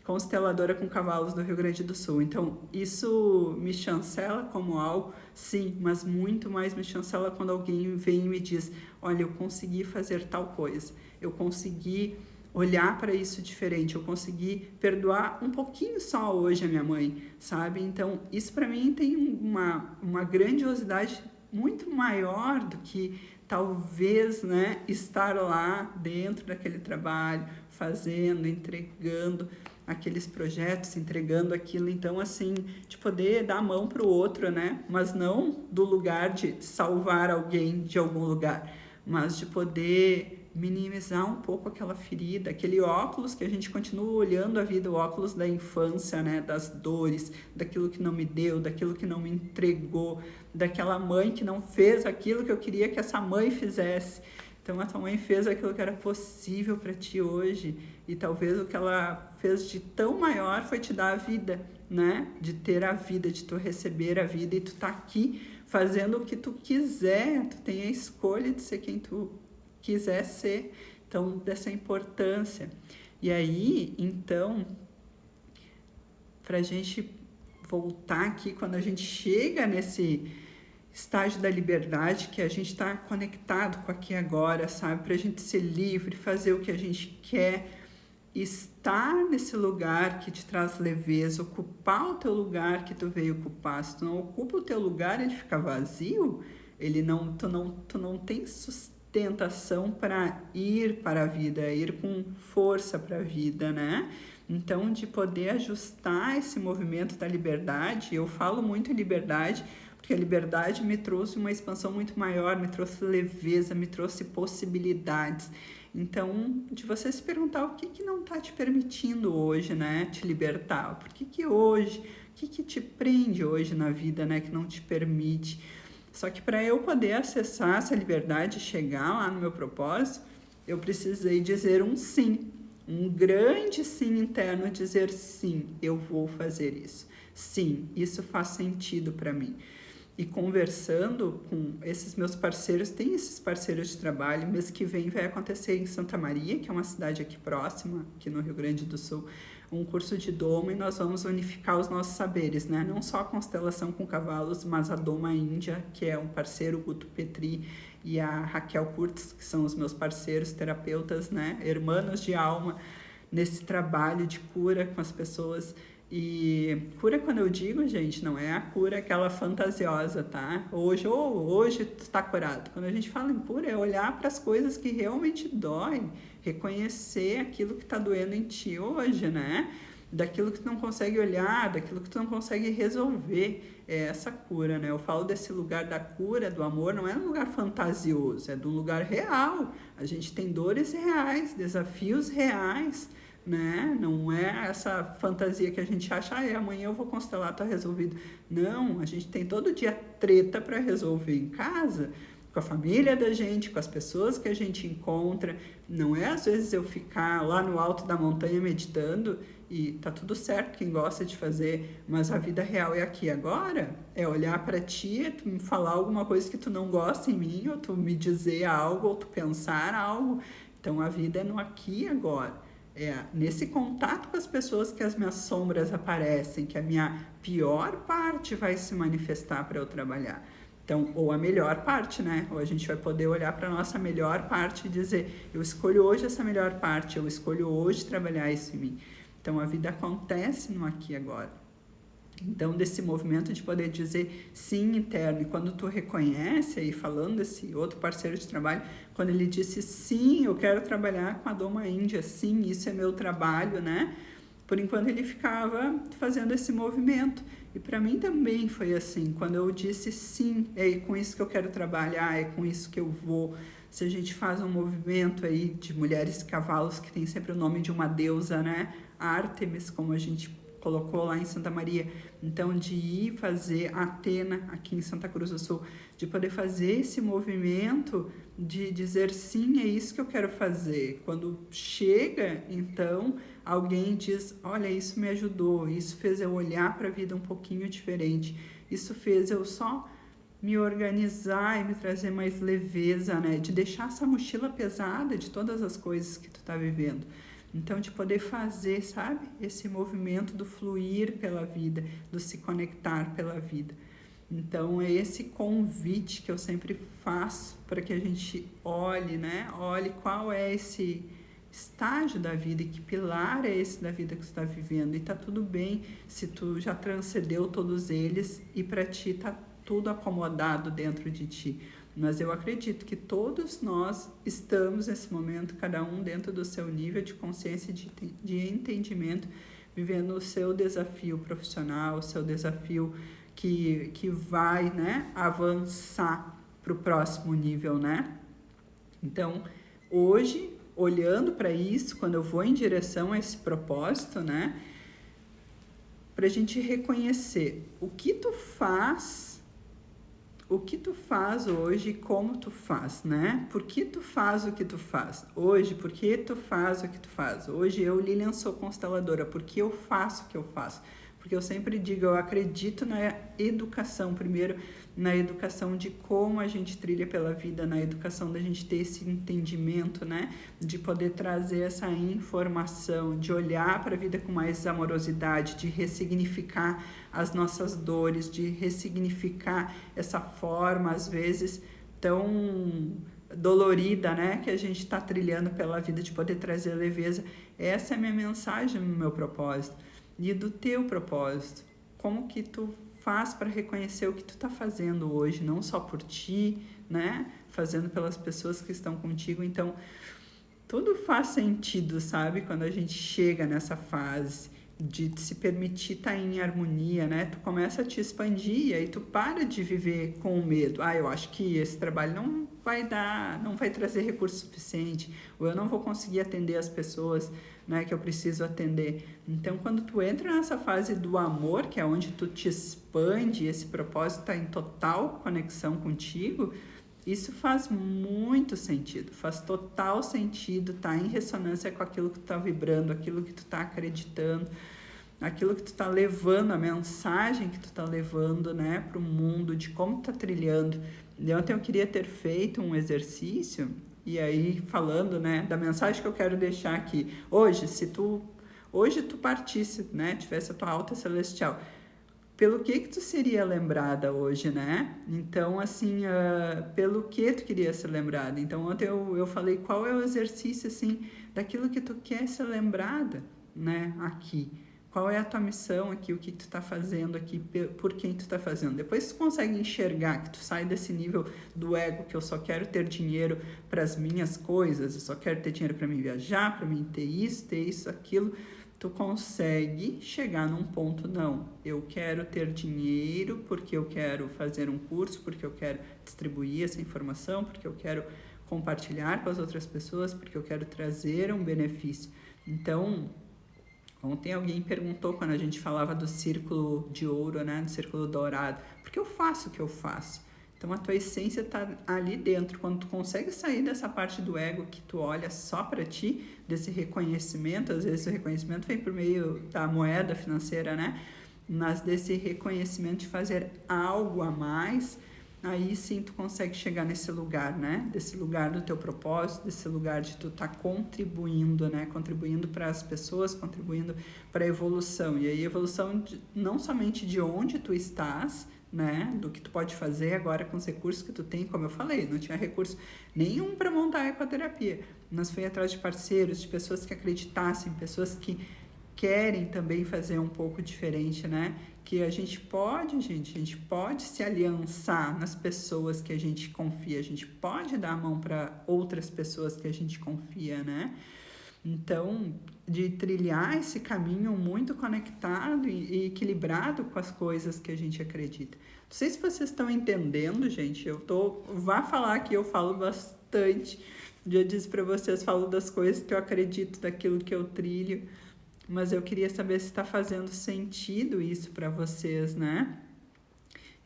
consteladora com cavalos do Rio Grande do Sul. Então, isso me chancela como algo, sim, mas muito mais me chancela quando alguém vem e me diz, olha, eu consegui fazer tal coisa, eu consegui olhar para isso diferente, eu consegui perdoar um pouquinho só hoje a minha mãe, sabe? Então, isso para mim tem uma grandiosidade muito maior do que talvez, né, estar lá dentro daquele trabalho, fazendo, entregando aqueles projetos, entregando aquilo. Então, assim, de poder dar a mão para o outro, né? Mas não do lugar de salvar alguém de algum lugar, mas de poder minimizar um pouco aquela ferida, aquele óculos que a gente continua olhando a vida, o óculos da infância, né? Das dores, daquilo que não me deu, daquilo que não me entregou, daquela mãe que não fez aquilo que eu queria que essa mãe fizesse. Então, a tua mãe fez aquilo que era possível para ti hoje, e talvez o que ela fez de tão maior foi te dar a vida, né? De ter a vida, de tu receber a vida, e tu tá aqui fazendo o que tu quiser, tu tem a escolha de ser quem tu quiser ser. Então, dessa importância. E aí, então, pra gente voltar aqui, quando a gente chega nesse estágio da liberdade, que a gente está conectado com aqui e agora, sabe? Para a gente ser livre, fazer o que a gente quer, estar nesse lugar que te traz leveza, ocupar o teu lugar que tu veio ocupar. Se tu não ocupa o teu lugar, ele fica vazio, tu não tem sustentação para ir para a vida, ir com força para a vida, né? Então, de poder ajustar esse movimento da liberdade, eu falo muito em liberdade, porque a liberdade me trouxe uma expansão muito maior, me trouxe leveza, me trouxe possibilidades. Então, de você se perguntar o que não está te permitindo hoje, né, te libertar? Por que hoje, o que te prende hoje na vida, né, que não te permite? Só que para eu poder acessar essa liberdade e chegar lá no meu propósito, eu precisei dizer um sim, um grande sim interno, dizer sim, eu vou fazer isso. Sim, isso faz sentido para mim. E conversando com esses meus parceiros, tem esses parceiros de trabalho, mês que vem vai acontecer em Santa Maria, que é uma cidade aqui próxima, aqui no Rio Grande do Sul, um curso de Doma, e nós vamos unificar os nossos saberes, né? Não só a constelação com cavalos, mas a Doma Índia, que é um parceiro, o Guto Petri e a Raquel Kurtz, que são os meus parceiros, terapeutas, né? Hermanos de alma, nesse trabalho de cura com as pessoas. E cura, quando eu digo, gente, não é a cura aquela fantasiosa, tá? Hoje tu tá curado. Quando a gente fala em cura, é olhar para as coisas que realmente doem, reconhecer aquilo que tá doendo em ti hoje, né? Daquilo que tu não consegue olhar, daquilo que tu não consegue resolver, é essa cura, né? Eu falo desse lugar da cura, do amor, não é um lugar fantasioso, é de um lugar real. A gente tem dores reais, desafios reais, né? Não é essa fantasia que a gente acha, amanhã eu vou constelar, tá resolvido. Não, a gente tem todo dia treta para resolver em casa, com a família da gente, com as pessoas que a gente encontra. Não é às vezes eu ficar lá no alto da montanha meditando e tá tudo certo, quem gosta de fazer, mas a vida real é aqui agora, é olhar para ti, é tu me falar alguma coisa que tu não gosta em mim, ou tu me dizer algo, ou tu pensar algo. Então a vida é no aqui e agora. É nesse contato com as pessoas que as minhas sombras aparecem, que a minha pior parte vai se manifestar para eu trabalhar. Então, ou a melhor parte, né? Ou a gente vai poder olhar para a nossa melhor parte e dizer, eu escolho hoje essa melhor parte, eu escolho hoje trabalhar isso em mim. Então, a vida acontece no aqui e agora. Então, desse movimento de poder dizer sim interno, e quando tu reconhece, aí falando desse outro parceiro de trabalho, quando ele disse sim, eu quero trabalhar com a Doma Índia, sim, isso é meu trabalho, né? Por enquanto ele ficava fazendo esse movimento. E para mim também foi assim, quando eu disse sim, é com isso que eu quero trabalhar, é com isso que eu vou. Se a gente faz um movimento aí de mulheres e cavalos, que tem sempre o nome de uma deusa, né? Ártemis, como a gente colocou lá em Santa Maria. Então, de ir fazer a Atena aqui em Santa Cruz do Sul, de poder fazer esse movimento de dizer sim, é isso que eu quero fazer. Quando chega, então, alguém diz, olha, isso me ajudou, isso fez eu olhar para a vida um pouquinho diferente, isso fez eu só me organizar e me trazer mais leveza, né? De deixar essa mochila pesada de todas as coisas que tu tá vivendo. Então, de poder fazer, sabe? Esse movimento do fluir pela vida, do se conectar pela vida. Então, é esse convite que eu sempre faço para que a gente olhe, né? Olhe qual é esse estágio da vida e que pilar é esse da vida que você está vivendo. E tá tudo bem se tu já transcendeu todos eles e para ti tá tudo acomodado dentro de ti. Mas eu acredito que todos nós estamos nesse momento, cada um dentro do seu nível de consciência e de entendimento, vivendo o seu desafio profissional, o seu desafio que vai, né, avançar para o próximo nível, né? Então, hoje, olhando para isso, quando eu vou em direção a esse propósito, né, para a gente reconhecer o que tu faz hoje e como tu faz, né? Por que tu faz o que tu faz hoje? Por que tu faz o que tu faz? Hoje eu, Lilian, sou consteladora. Por que eu faço o que eu faço? Porque eu sempre digo, eu acredito na educação, primeiro na educação de como a gente trilha pela vida, na educação da gente ter esse entendimento, né? De poder trazer essa informação, de olhar para a vida com mais amorosidade, de ressignificar as nossas dores, de ressignificar essa forma, às vezes, tão dolorida, né? Que a gente está trilhando pela vida, de poder trazer leveza. Essa é a minha mensagem, o meu propósito. E do teu propósito, como que tu faz para reconhecer o que tu está fazendo hoje, não só por ti, né? Fazendo pelas pessoas que estão contigo. Então, tudo faz sentido, sabe? Quando a gente chega nessa fase de se permitir estar em harmonia, né? Tu começa a te expandir e aí tu para de viver com o medo. Ah, eu acho que esse trabalho não vai trazer recurso suficiente, ou eu não vou conseguir atender as pessoas, né, que eu preciso atender. Então, quando tu entra nessa fase do amor, que é onde tu te expande, esse propósito está em total conexão contigo, isso faz muito sentido, faz total sentido, tá em ressonância com aquilo que tu tá vibrando, aquilo que tu tá acreditando, aquilo que tu tá levando, a mensagem que tu tá levando, né, para o mundo, de como tu tá trilhando. E ontem eu queria ter feito um exercício, e aí falando, né, da mensagem que eu quero deixar aqui. Hoje tu partisse, né, tivesse a tua alta celestial, pelo que tu seria lembrada hoje, né? Então, assim, pelo que tu queria ser lembrada. Então, ontem eu falei qual é o exercício, assim, daquilo que tu quer ser lembrada, né? Aqui. Qual é a tua missão aqui, o que tu tá fazendo aqui, por quem tu tá fazendo. Depois tu consegue enxergar que tu sai desse nível do ego, que eu só quero ter dinheiro para as minhas coisas, eu só quero ter dinheiro para mim viajar, para mim ter isso, aquilo. Tu consegue chegar num ponto, não, eu quero ter dinheiro porque eu quero fazer um curso, porque eu quero distribuir essa informação, porque eu quero compartilhar com as outras pessoas, porque eu quero trazer um benefício. Então, ontem alguém perguntou, quando a gente falava do círculo de ouro, né, do círculo dourado, por que eu faço o que eu faço? Então, a tua essência está ali dentro. Quando tu consegue sair dessa parte do ego que tu olha só para ti, desse reconhecimento, às vezes o reconhecimento vem por meio da moeda financeira, né? Mas desse reconhecimento de fazer algo a mais, aí sim tu consegue chegar nesse lugar, né? Desse lugar do teu propósito, desse lugar de tu estar contribuindo, né? Contribuindo para as pessoas, contribuindo para a evolução. E aí, evolução não somente de onde tu estás, né, do que tu pode fazer agora com os recursos que tu tem, como eu falei, não tinha recurso nenhum para montar a ecoterapia, mas fui atrás de parceiros, de pessoas que acreditassem, pessoas que querem também fazer um pouco diferente, né, que a gente pode se aliançar nas pessoas que a gente confia, a gente pode dar a mão para outras pessoas que a gente confia, né. Então, de trilhar esse caminho muito conectado e equilibrado com as coisas que a gente acredita. Não sei se vocês estão entendendo, gente. Vá falar que eu falo bastante. Já disse para vocês, falo das coisas que eu acredito, daquilo que eu trilho. mas eu queria saber se está fazendo sentido isso para vocês, né?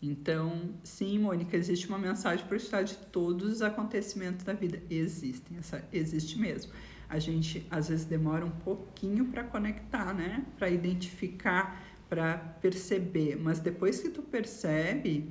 Então, sim, Mônica, existe uma mensagem por trás de todos os acontecimentos da vida. Existem, existe mesmo. A gente, às vezes, demora um pouquinho para conectar, né? Para identificar, para perceber. Mas depois que tu percebe,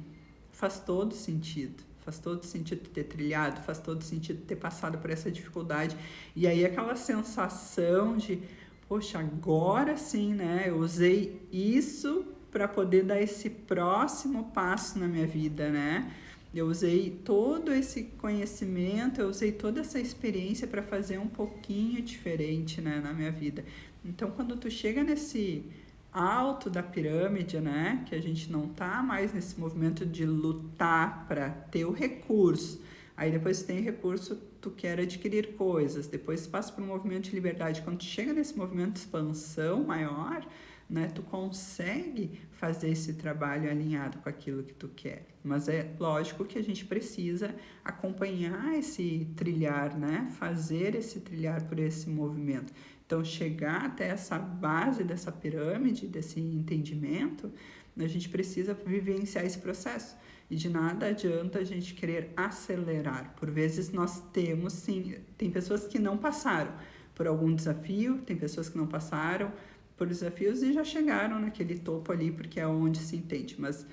faz todo sentido. Faz todo sentido ter trilhado, faz todo sentido ter passado por essa dificuldade. E aí aquela sensação de, poxa, agora sim, né? Eu usei isso para poder dar esse próximo passo na minha vida, né? Eu usei todo esse conhecimento, eu usei toda essa experiência para fazer um pouquinho diferente, né, na minha vida. Então, quando tu chega nesse alto da pirâmide, né, que a gente não tá mais nesse movimento de lutar para ter o recurso, aí depois tu tem recurso, tu quer adquirir coisas, depois tu passa por um movimento de liberdade. Quando tu chega nesse movimento de expansão maior, né, tu consegue fazer esse trabalho alinhado com aquilo que tu quer. Mas é lógico que a gente precisa acompanhar esse trilhar, né, fazer esse trilhar por esse movimento. Então, chegar até essa base dessa pirâmide, desse entendimento, a gente precisa vivenciar esse processo. E de nada adianta a gente querer acelerar. Por vezes nós temos, sim, tem pessoas que não passaram por algum desafio, tem pessoas que não passaram por desafios e já chegaram naquele topo ali, porque é onde se entende. Mas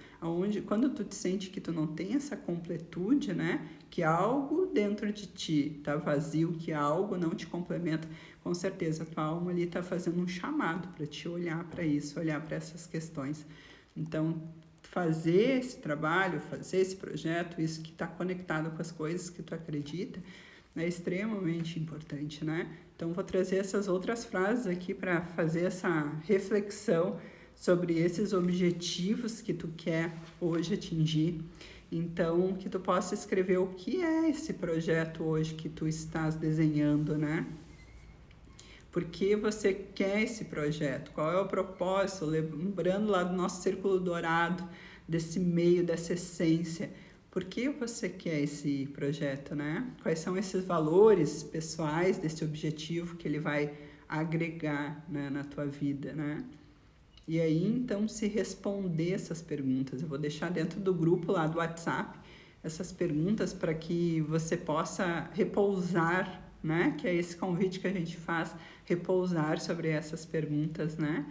quando tu te sente que tu não tem essa completude, né? Que algo dentro de ti tá vazio, que algo não te complementa, com certeza a tua alma ali tá fazendo um chamado para te olhar para isso, olhar para essas questões. Então, fazer esse trabalho, fazer esse projeto, isso que está conectado com as coisas que tu acredita, é extremamente importante, né? Então, vou trazer essas outras frases aqui para fazer essa reflexão sobre esses objetivos que tu quer hoje atingir. Então, que tu possa escrever o que é esse projeto hoje que tu estás desenhando, né? Por que você quer esse projeto? Qual é o propósito? Lembrando lá do nosso círculo dourado, desse meio, dessa essência. Por que você quer esse projeto, né? Quais são esses valores pessoais desse objetivo que ele vai agregar, né, na tua vida, né? E aí, então, se responder essas perguntas. Eu vou deixar dentro do grupo lá do WhatsApp essas perguntas para que você possa repousar, né? Que é esse convite que a gente faz, repousar sobre essas perguntas, né?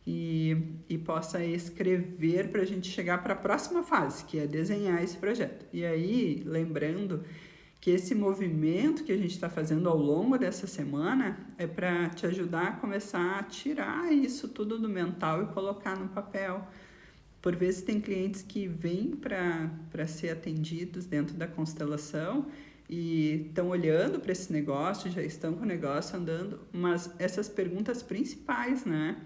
E possa escrever para a gente chegar para a próxima fase, que é desenhar esse projeto. E aí, lembrando que esse movimento que a gente está fazendo ao longo dessa semana é para te ajudar a começar a tirar isso tudo do mental e colocar no papel. Por vezes tem clientes que vêm para ser atendidos dentro da constelação e estão olhando para esse negócio, já estão com o negócio andando, mas essas perguntas principais, né,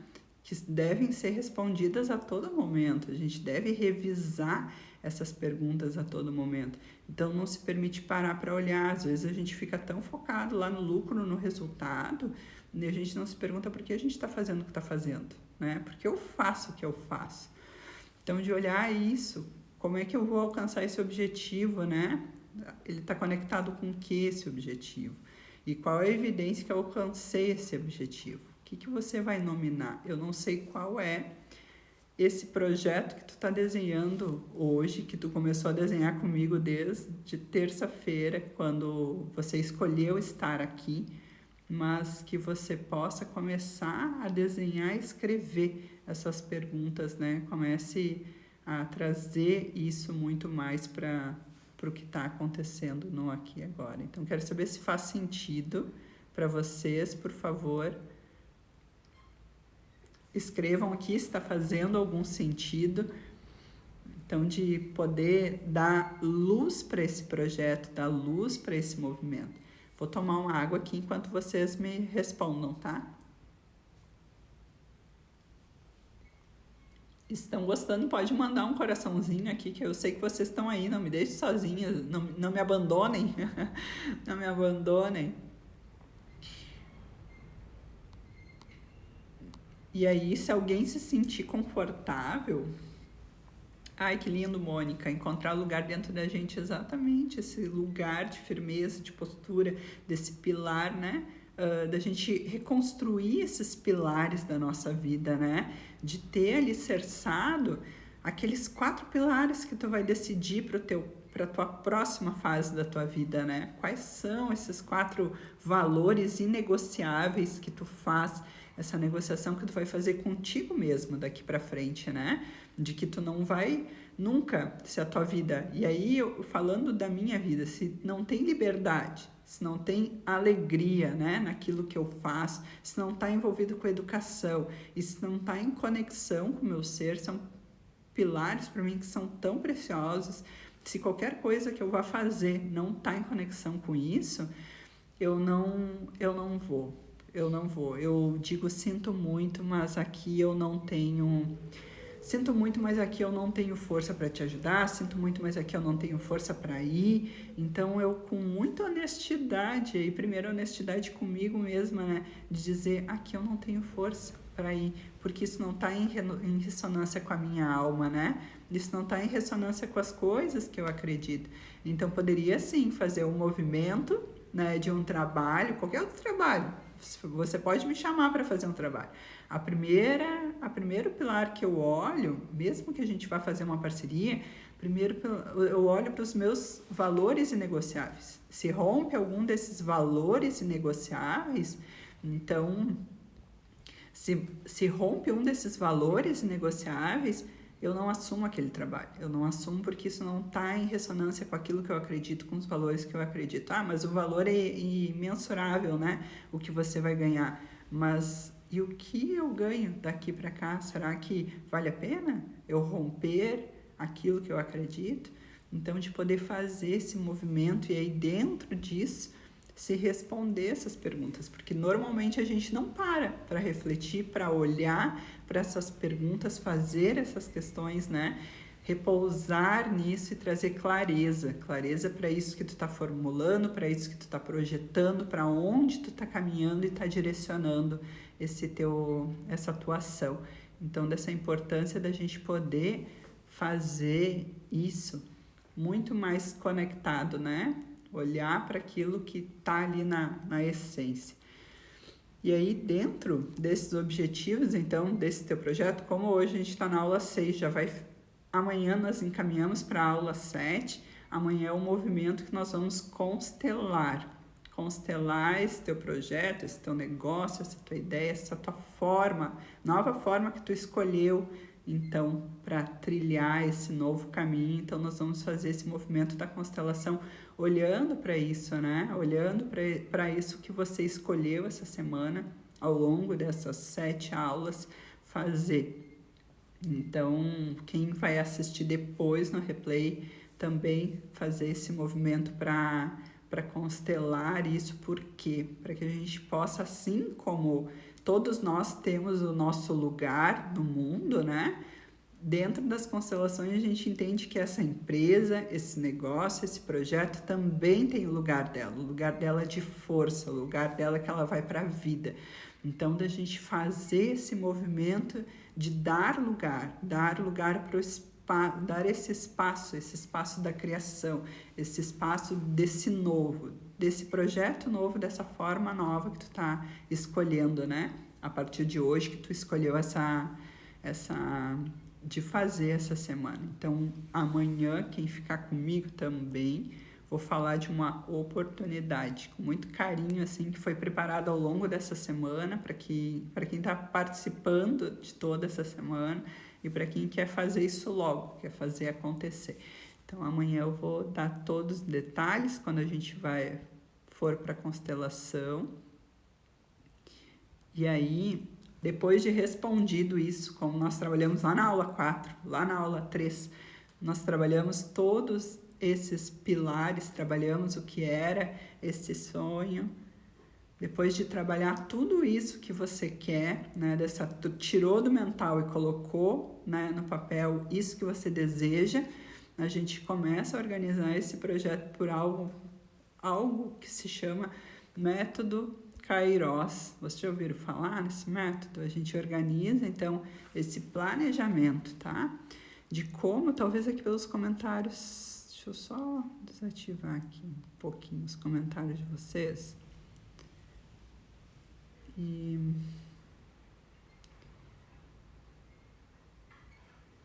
que devem ser respondidas a todo momento, a gente deve revisar essas perguntas a todo momento. Então, não se permite parar para olhar. Às vezes a gente fica tão focado lá no lucro, no resultado, e a gente não se pergunta por que a gente está fazendo o que está fazendo, né? Por que eu faço o que eu faço? Então, de olhar isso, como é que eu vou alcançar esse objetivo, né? Ele está conectado com o que esse objetivo? E qual é a evidência que eu alcancei esse objetivo? O que você vai nominar? Eu não sei qual é esse projeto que tu está desenhando hoje, que tu começou a desenhar comigo desde terça-feira, quando você escolheu estar aqui, mas que você possa começar a desenhar e escrever essas perguntas, né? Comece a trazer isso muito mais para o que está acontecendo no aqui e agora. Então, quero saber se faz sentido para vocês, por favor. Escrevam aqui se está fazendo algum sentido. Então, de poder dar luz para esse projeto, dar luz para esse movimento. Vou tomar uma água aqui enquanto vocês me respondam, tá? Estão gostando? Pode mandar um coraçãozinho aqui, que eu sei que vocês estão aí. Não me deixem sozinha, não me abandonem. Não me abandonem. E aí, se alguém se sentir confortável... Ai, que lindo, Mônica, encontrar lugar dentro da gente, exatamente, esse lugar de firmeza, de postura, desse pilar, né? da gente reconstruir esses pilares da nossa vida, né? De ter alicerçado aqueles 4 pilares que tu vai decidir para a tua próxima fase da tua vida, né? Quais são esses 4 valores inegociáveis que tu faz, essa negociação que tu vai fazer contigo mesmo daqui para frente, né? De que tu não vai nunca, se a tua vida... E aí, falando da minha vida, se não tem liberdade, se não tem alegria, né, naquilo que eu faço, se não está envolvido com a educação e se não está em conexão com o meu ser, são pilares para mim que são tão preciosos. Se qualquer coisa que eu vá fazer não está em conexão com isso, eu não vou. Eu digo, sinto muito, mas aqui eu não tenho... Sinto muito, mas aqui eu não tenho força para te ajudar. Sinto muito, mas aqui eu não tenho força para ir. Então, eu com muita honestidade, e primeiro honestidade comigo mesma, né? De dizer, aqui eu não tenho força para ir, porque isso não está em ressonância com a minha alma, né? Isso não está em ressonância com as coisas que eu acredito. Então, poderia sim fazer um movimento, né, de um trabalho, qualquer outro trabalho. Você pode me chamar para fazer um trabalho. A primeiro pilar que eu olho, mesmo que a gente vá fazer uma parceria, primeiro eu olho para os meus valores inegociáveis. Se rompe algum desses valores inegociáveis, então, se rompe um desses valores inegociáveis, eu não assumo aquele trabalho. Eu não assumo porque isso não está em ressonância com aquilo que eu acredito, com os valores que eu acredito. Ah, mas o valor é imensurável, né? O que você vai ganhar. Mas e o que eu ganho daqui para cá? Será que vale a pena eu romper aquilo que eu acredito? Então, de poder fazer esse movimento e aí dentro disso se responder essas perguntas, porque normalmente a gente não para refletir, para olhar para essas perguntas, fazer essas questões, né? Repousar nisso e trazer clareza para isso que tu está formulando, para isso que tu está projetando, para onde tu está caminhando e está direcionando essa tua ação. Então, dessa importância da gente poder fazer isso muito mais conectado, né? Olhar para aquilo que está ali na essência. E aí, dentro desses objetivos, então, desse teu projeto, como hoje a gente está na aula 6, amanhã nós encaminhamos para a aula 7, amanhã é o movimento que nós vamos constelar esse teu projeto, esse teu negócio, essa tua ideia, essa tua forma, nova forma que tu escolheu, então, para trilhar esse novo caminho. Então, nós vamos fazer esse movimento da constelação olhando para isso, né? Olhando para isso que você escolheu essa semana, ao longo dessas 7 aulas, fazer. Então, quem vai assistir depois no replay, também fazer esse movimento para constelar isso. Por quê? Para que a gente possa, assim como todos nós temos o nosso lugar no mundo, né? Dentro das constelações a gente entende que essa empresa, esse negócio, esse projeto também tem o lugar dela de força, o lugar dela que ela vai para a vida. Então, da gente fazer esse movimento de dar lugar para o espaço, dar esse espaço da criação, esse espaço desse novo, desse projeto novo, dessa forma nova que tu tá escolhendo, né? A partir de hoje que tu escolheu de fazer essa semana. Então, amanhã, quem ficar comigo também, vou falar de uma oportunidade com muito carinho, assim, que foi preparada ao longo dessa semana, para quem está participando de toda essa semana e para quem quer fazer isso logo, quer fazer acontecer. Então, amanhã eu vou dar todos os detalhes quando a gente for para a constelação. E aí, depois de respondido isso, como nós trabalhamos lá na aula 4, lá na aula 3, nós trabalhamos todos esses pilares, trabalhamos o que era esse sonho. Depois de trabalhar tudo isso que você quer, né, tu tirou do mental e colocou, né, no papel isso que você deseja, a gente começa a organizar esse projeto por algo que se chama método Kairos. Vocês já ouviram falar nesse método? A gente organiza, então, esse planejamento, tá? De como, talvez aqui pelos comentários, deixa eu só desativar aqui um pouquinho os comentários de vocês.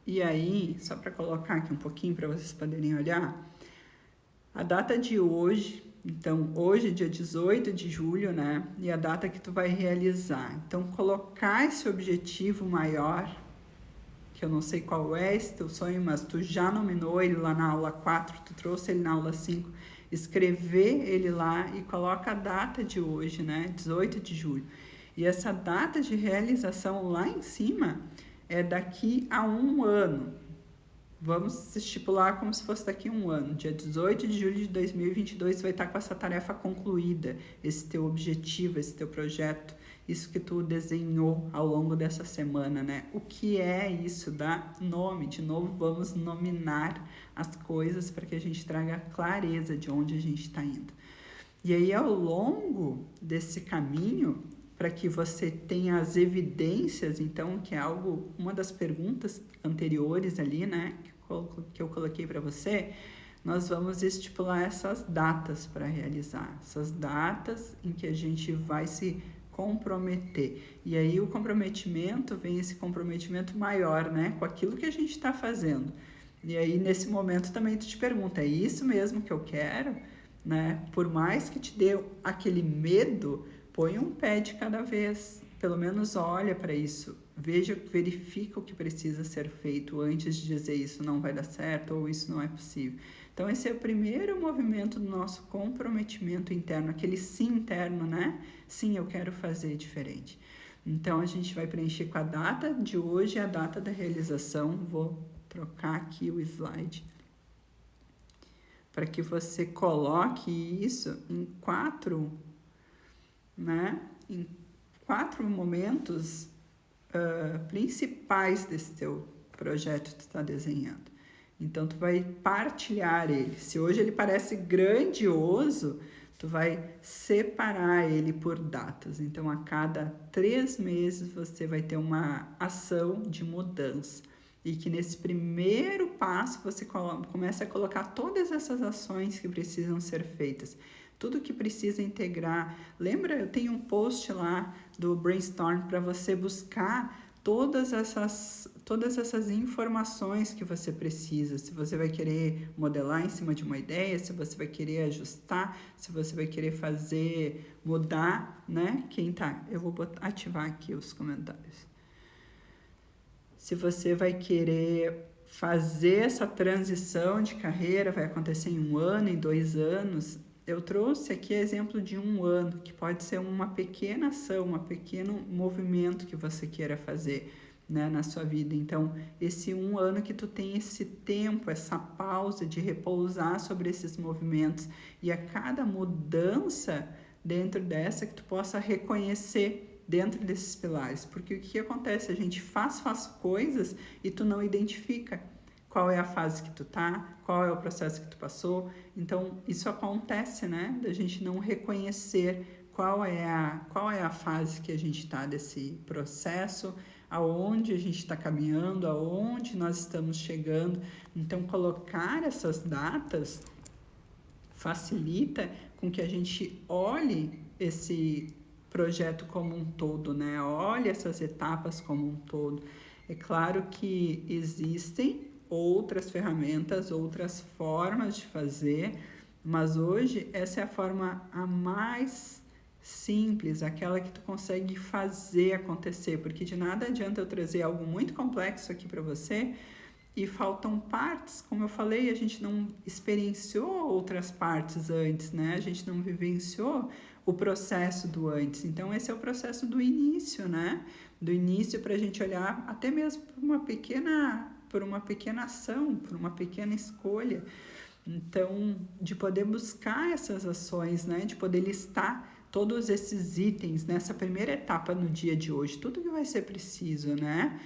E aí, só para colocar aqui um pouquinho para vocês poderem olhar, a data de hoje, então hoje dia 18 de julho, né? E a data que tu vai realizar. Então colocar esse objetivo maior, que eu não sei qual é esse teu sonho, mas tu já nominou ele lá na aula 4, tu trouxe ele na aula 5, escrever ele lá e coloca a data de hoje, né? 18 de julho. E essa data de realização lá em cima é daqui a 1 ano. Vamos estipular como se fosse daqui a 1 ano. Dia 18 de julho de 2022, você vai estar com essa tarefa concluída, esse teu objetivo, esse teu projeto, isso que tu desenhou ao longo dessa semana, né? O que é isso? Dá nome. De novo, vamos nominar as coisas para que a gente traga clareza de onde a gente está indo. E aí, ao longo desse caminho, para que você tenha as evidências, então, que é algo, uma das perguntas anteriores ali, né, que eu coloquei para você, nós vamos estipular essas datas para realizar, essas datas em que a gente vai se comprometer. E aí o comprometimento, vem esse comprometimento maior, né, com aquilo que a gente está fazendo. E aí, nesse momento, também tu te pergunta, é isso mesmo que eu quero? Né? Por mais que te dê aquele medo, põe um pé de cada vez, pelo menos olha para isso, verifica o que precisa ser feito antes de dizer isso não vai dar certo ou isso não é possível. Então esse é o primeiro movimento do nosso comprometimento interno, aquele sim interno, né? Sim, eu quero fazer diferente. Então a gente vai preencher com a data de hoje, a data da realização. Vou trocar aqui o slide para que você coloque isso em 4 momentos principais desse teu projeto que tu está desenhando. Então, tu vai partilhar ele. Se hoje ele parece grandioso, tu vai separar ele por datas. Então, a cada 3 meses, você vai ter uma ação de mudança. E que nesse primeiro passo, você começa a colocar todas essas ações que precisam ser feitas. Tudo que precisa integrar. Lembra, eu tenho um post lá do Brainstorm para você buscar todas essas informações que você precisa. Se você vai querer modelar em cima de uma ideia, se você vai querer ajustar, se você vai querer fazer, mudar, né? Eu vou ativar aqui os comentários. Se você vai querer fazer essa transição de carreira, vai acontecer em 1 ano, em 2 anos. Eu trouxe aqui exemplo de 1 ano, que pode ser uma pequena ação, um pequeno movimento que você queira fazer, né, na sua vida. Então, esse 1 ano que tu tem esse tempo, essa pausa de repousar sobre esses movimentos e a cada mudança dentro dessa que tu possa reconhecer dentro desses pilares. Porque o que acontece? A gente faz coisas e tu não identifica qual é a fase que tu tá, qual é o processo que tu passou. Então, isso acontece, né? Da gente não reconhecer qual é a fase que a gente tá desse processo, aonde a gente está caminhando, aonde nós estamos chegando. Então, colocar essas datas facilita com que a gente olhe esse projeto como um todo, né? Olhe essas etapas como um todo. É claro que existem outras ferramentas, outras formas de fazer, mas hoje essa é a forma a mais simples, aquela que tu consegue fazer acontecer, porque de nada adianta eu trazer algo muito complexo aqui para você e faltam partes, como eu falei, a gente não experienciou outras partes antes, né? A gente não vivenciou o processo do antes. Então, esse é o processo do início, né? Do início para a gente olhar até mesmo por uma pequena ação, por uma pequena escolha. Então, de poder buscar essas ações, né? De poder listar todos esses itens nessa primeira etapa no dia de hoje, tudo que vai ser preciso, né?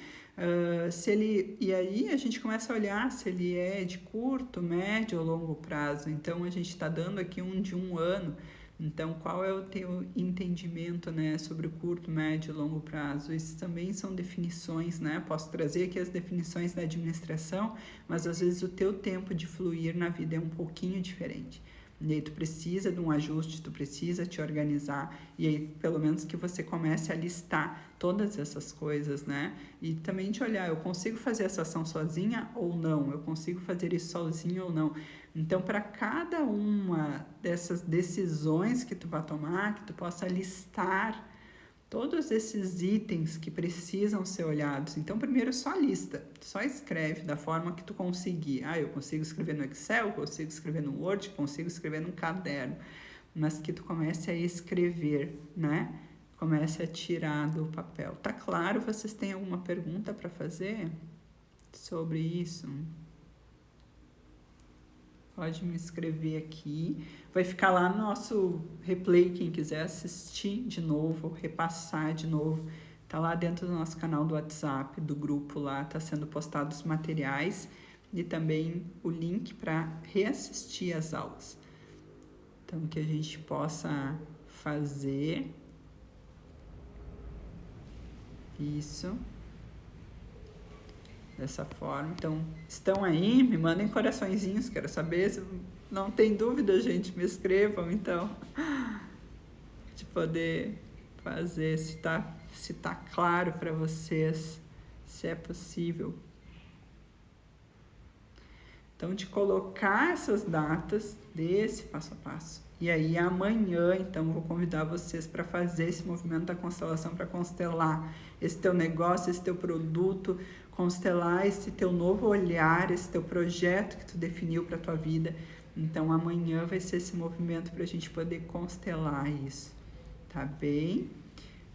E aí a gente começa a olhar se ele é de curto, médio ou longo prazo. Então, a gente está dando aqui de 1 ano. Então, qual é o teu entendimento, né, sobre o curto, médio e longo prazo? Isso também são definições, né? Posso trazer aqui as definições da administração, mas às vezes o teu tempo de fluir na vida é um pouquinho diferente. E aí tu precisa de um ajuste, tu precisa te organizar, e aí pelo menos que você comece a listar todas essas coisas, né? E também de olhar, eu consigo fazer essa ação sozinha ou não? Eu consigo fazer isso sozinho ou não? Então, para cada uma dessas decisões que tu vai tomar, que tu possa listar todos esses itens que precisam ser olhados. Então, primeiro só lista, só escreve da forma que tu conseguir. Eu consigo escrever no Excel, consigo escrever no Word, consigo escrever num caderno. Mas que tu comece a escrever, né? Comece a tirar do papel. Tá claro? Vocês têm alguma pergunta para fazer sobre isso? Pode me escrever aqui. Vai ficar lá no nosso replay, quem quiser assistir de novo, repassar de novo. Tá lá dentro do nosso canal do WhatsApp, do grupo lá, tá sendo postados materiais e também o link para reassistir as aulas. Então, que a gente possa fazer isso dessa forma. Então, estão aí? Me mandem coraçõezinhos, quero saber. Se não tem dúvida, gente, me escrevam, então, de poder fazer, se tá claro para vocês, se é possível. Então, de colocar essas datas desse passo a passo. E aí, amanhã, então, vou convidar vocês para fazer esse movimento da constelação, para constelar esse teu negócio, esse teu produto, constelar esse teu novo olhar, esse teu projeto que tu definiu para a tua vida. Então, amanhã vai ser esse movimento para a gente poder constelar isso, tá bem?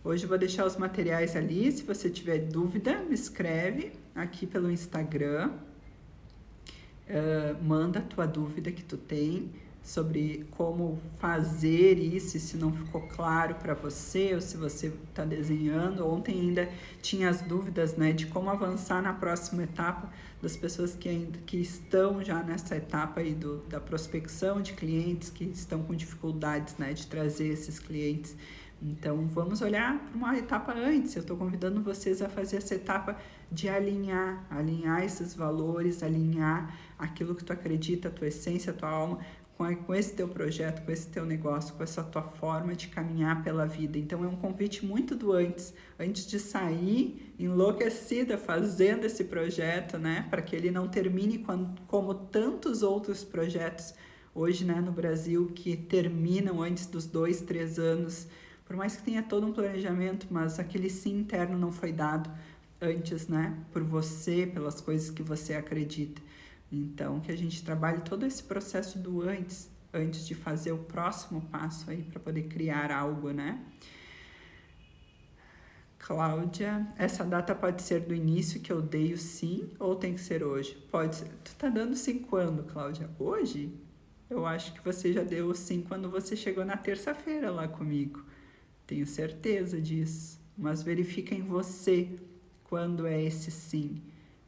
Hoje eu vou deixar os materiais ali, se você tiver dúvida, me escreve aqui pelo Instagram. Manda a tua dúvida que tu tem sobre como fazer isso, e se não ficou claro para você, ou se você está desenhando. Ontem ainda tinha as dúvidas, né, de como avançar na próxima etapa, das pessoas que estão já nessa etapa aí da prospecção de clientes, que estão com dificuldades, né, de trazer esses clientes. Então, vamos olhar para uma etapa antes. Eu estou convidando vocês a fazer essa etapa de alinhar esses valores, alinhar aquilo que tu acredita, a tua essência, a tua alma, com esse teu projeto, com esse teu negócio, com essa tua forma de caminhar pela vida. Então, é um convite muito do antes de sair enlouquecida fazendo esse projeto, né? Para que ele não termine como tantos outros projetos hoje, né, no Brasil, que terminam antes dos 2, 3 anos. Por mais que tenha todo um planejamento, mas aquele sim interno não foi dado antes, né? Por você, pelas coisas que você acredita. Então, que a gente trabalhe todo esse processo do antes de fazer o próximo passo aí para poder criar algo, né? Cláudia, essa data pode ser do início que eu dei o sim ou tem que ser hoje? Pode ser. Tu tá dando sim quando, Cláudia? Hoje? Eu acho que você já deu o sim quando você chegou na terça-feira lá comigo. Tenho certeza disso. Mas verifica em você quando é esse sim.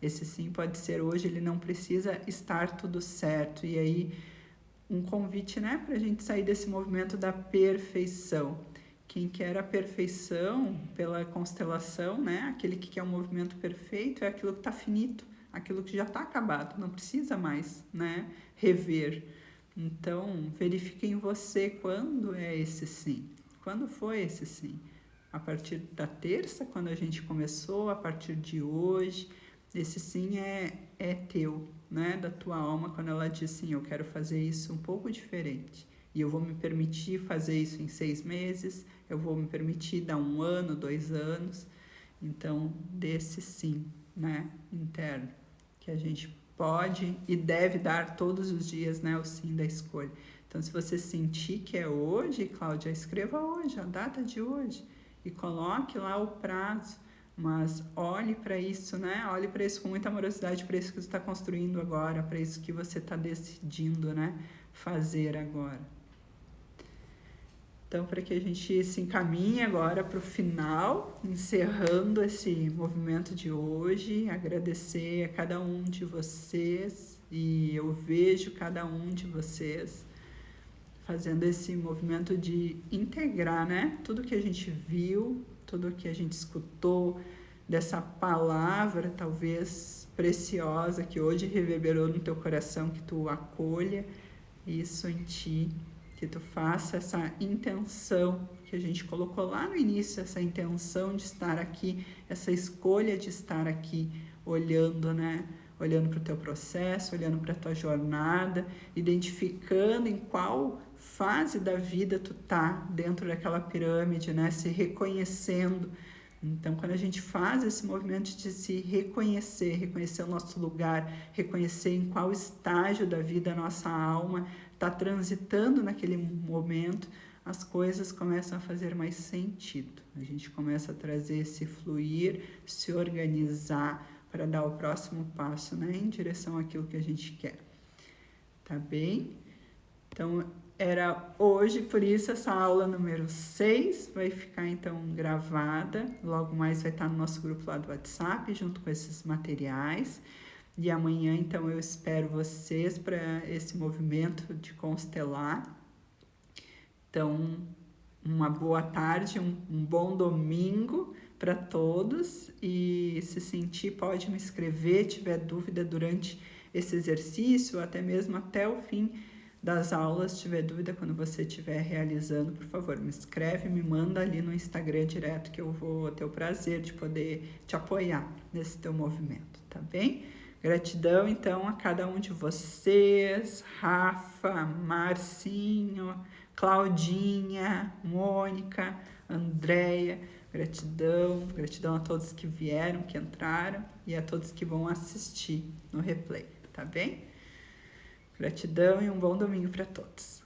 Esse sim pode ser hoje, ele não precisa estar tudo certo. E aí, um convite, né, para a gente sair desse movimento da perfeição. Quem quer a perfeição pela constelação, né, aquele que quer um movimento perfeito, é aquilo que está finito, aquilo que já está acabado, não precisa mais, né, rever. Então, verifique em você quando é esse sim. Quando foi esse sim? A partir da terça, quando a gente começou, a partir de hoje. Esse sim é teu, né? Da tua alma, quando ela diz sim, eu quero fazer isso um pouco diferente. E eu vou me permitir fazer isso em 6 meses, eu vou me permitir dar 1 ano, 2 anos. Então, desse sim, né? Interno, que a gente pode e deve dar todos os dias, né? O sim da escolha. Então, se você sentir que é hoje, Cláudia, escreva hoje, a data de hoje. E coloque lá o prazo. Mas olhe para isso, né? Olhe para isso com muita amorosidade, para isso que você está construindo agora, para isso que você está decidindo, né, fazer agora. Então, para que a gente se encaminhe agora para o final, encerrando esse movimento de hoje, agradecer a cada um de vocês, e eu vejo cada um de vocês fazendo esse movimento de integrar, né, tudo que a gente viu, tudo que a gente escutou, dessa palavra talvez preciosa que hoje reverberou no teu coração, que tu acolha isso em ti, que tu faça essa intenção que a gente colocou lá no início, essa intenção de estar aqui, essa escolha de estar aqui, olhando, né? Olhando para o teu processo, olhando para a tua jornada, identificando em qual fase da vida tu tá dentro daquela pirâmide, né? Se reconhecendo. Então, quando a gente faz esse movimento de se reconhecer, reconhecer o nosso lugar, reconhecer em qual estágio da vida a nossa alma está transitando naquele momento, as coisas começam a fazer mais sentido. A gente começa a trazer esse fluir, se organizar para dar o próximo passo, né, em direção àquilo que a gente quer. Tá bem? Então, era hoje, por isso essa aula número 6 vai ficar então gravada, logo mais vai estar no nosso grupo lá do WhatsApp, junto com esses materiais. E amanhã, então, eu espero vocês para esse movimento de constelar. Então, uma boa tarde, um bom domingo para todos. E se sentir, pode me escrever, tiver dúvida durante esse exercício, ou até mesmo até o fim das aulas, se tiver dúvida quando você estiver realizando, por favor, me escreve, me manda ali no Instagram direto, que eu vou ter o prazer de poder te apoiar nesse teu movimento, tá bem? Gratidão, então, a cada um de vocês, Rafa, Marcinho, Claudinha, Mônica, Andréia, gratidão, gratidão a todos que vieram, que entraram e a todos que vão assistir no replay, tá bem? Gratidão e um bom domingo para todos.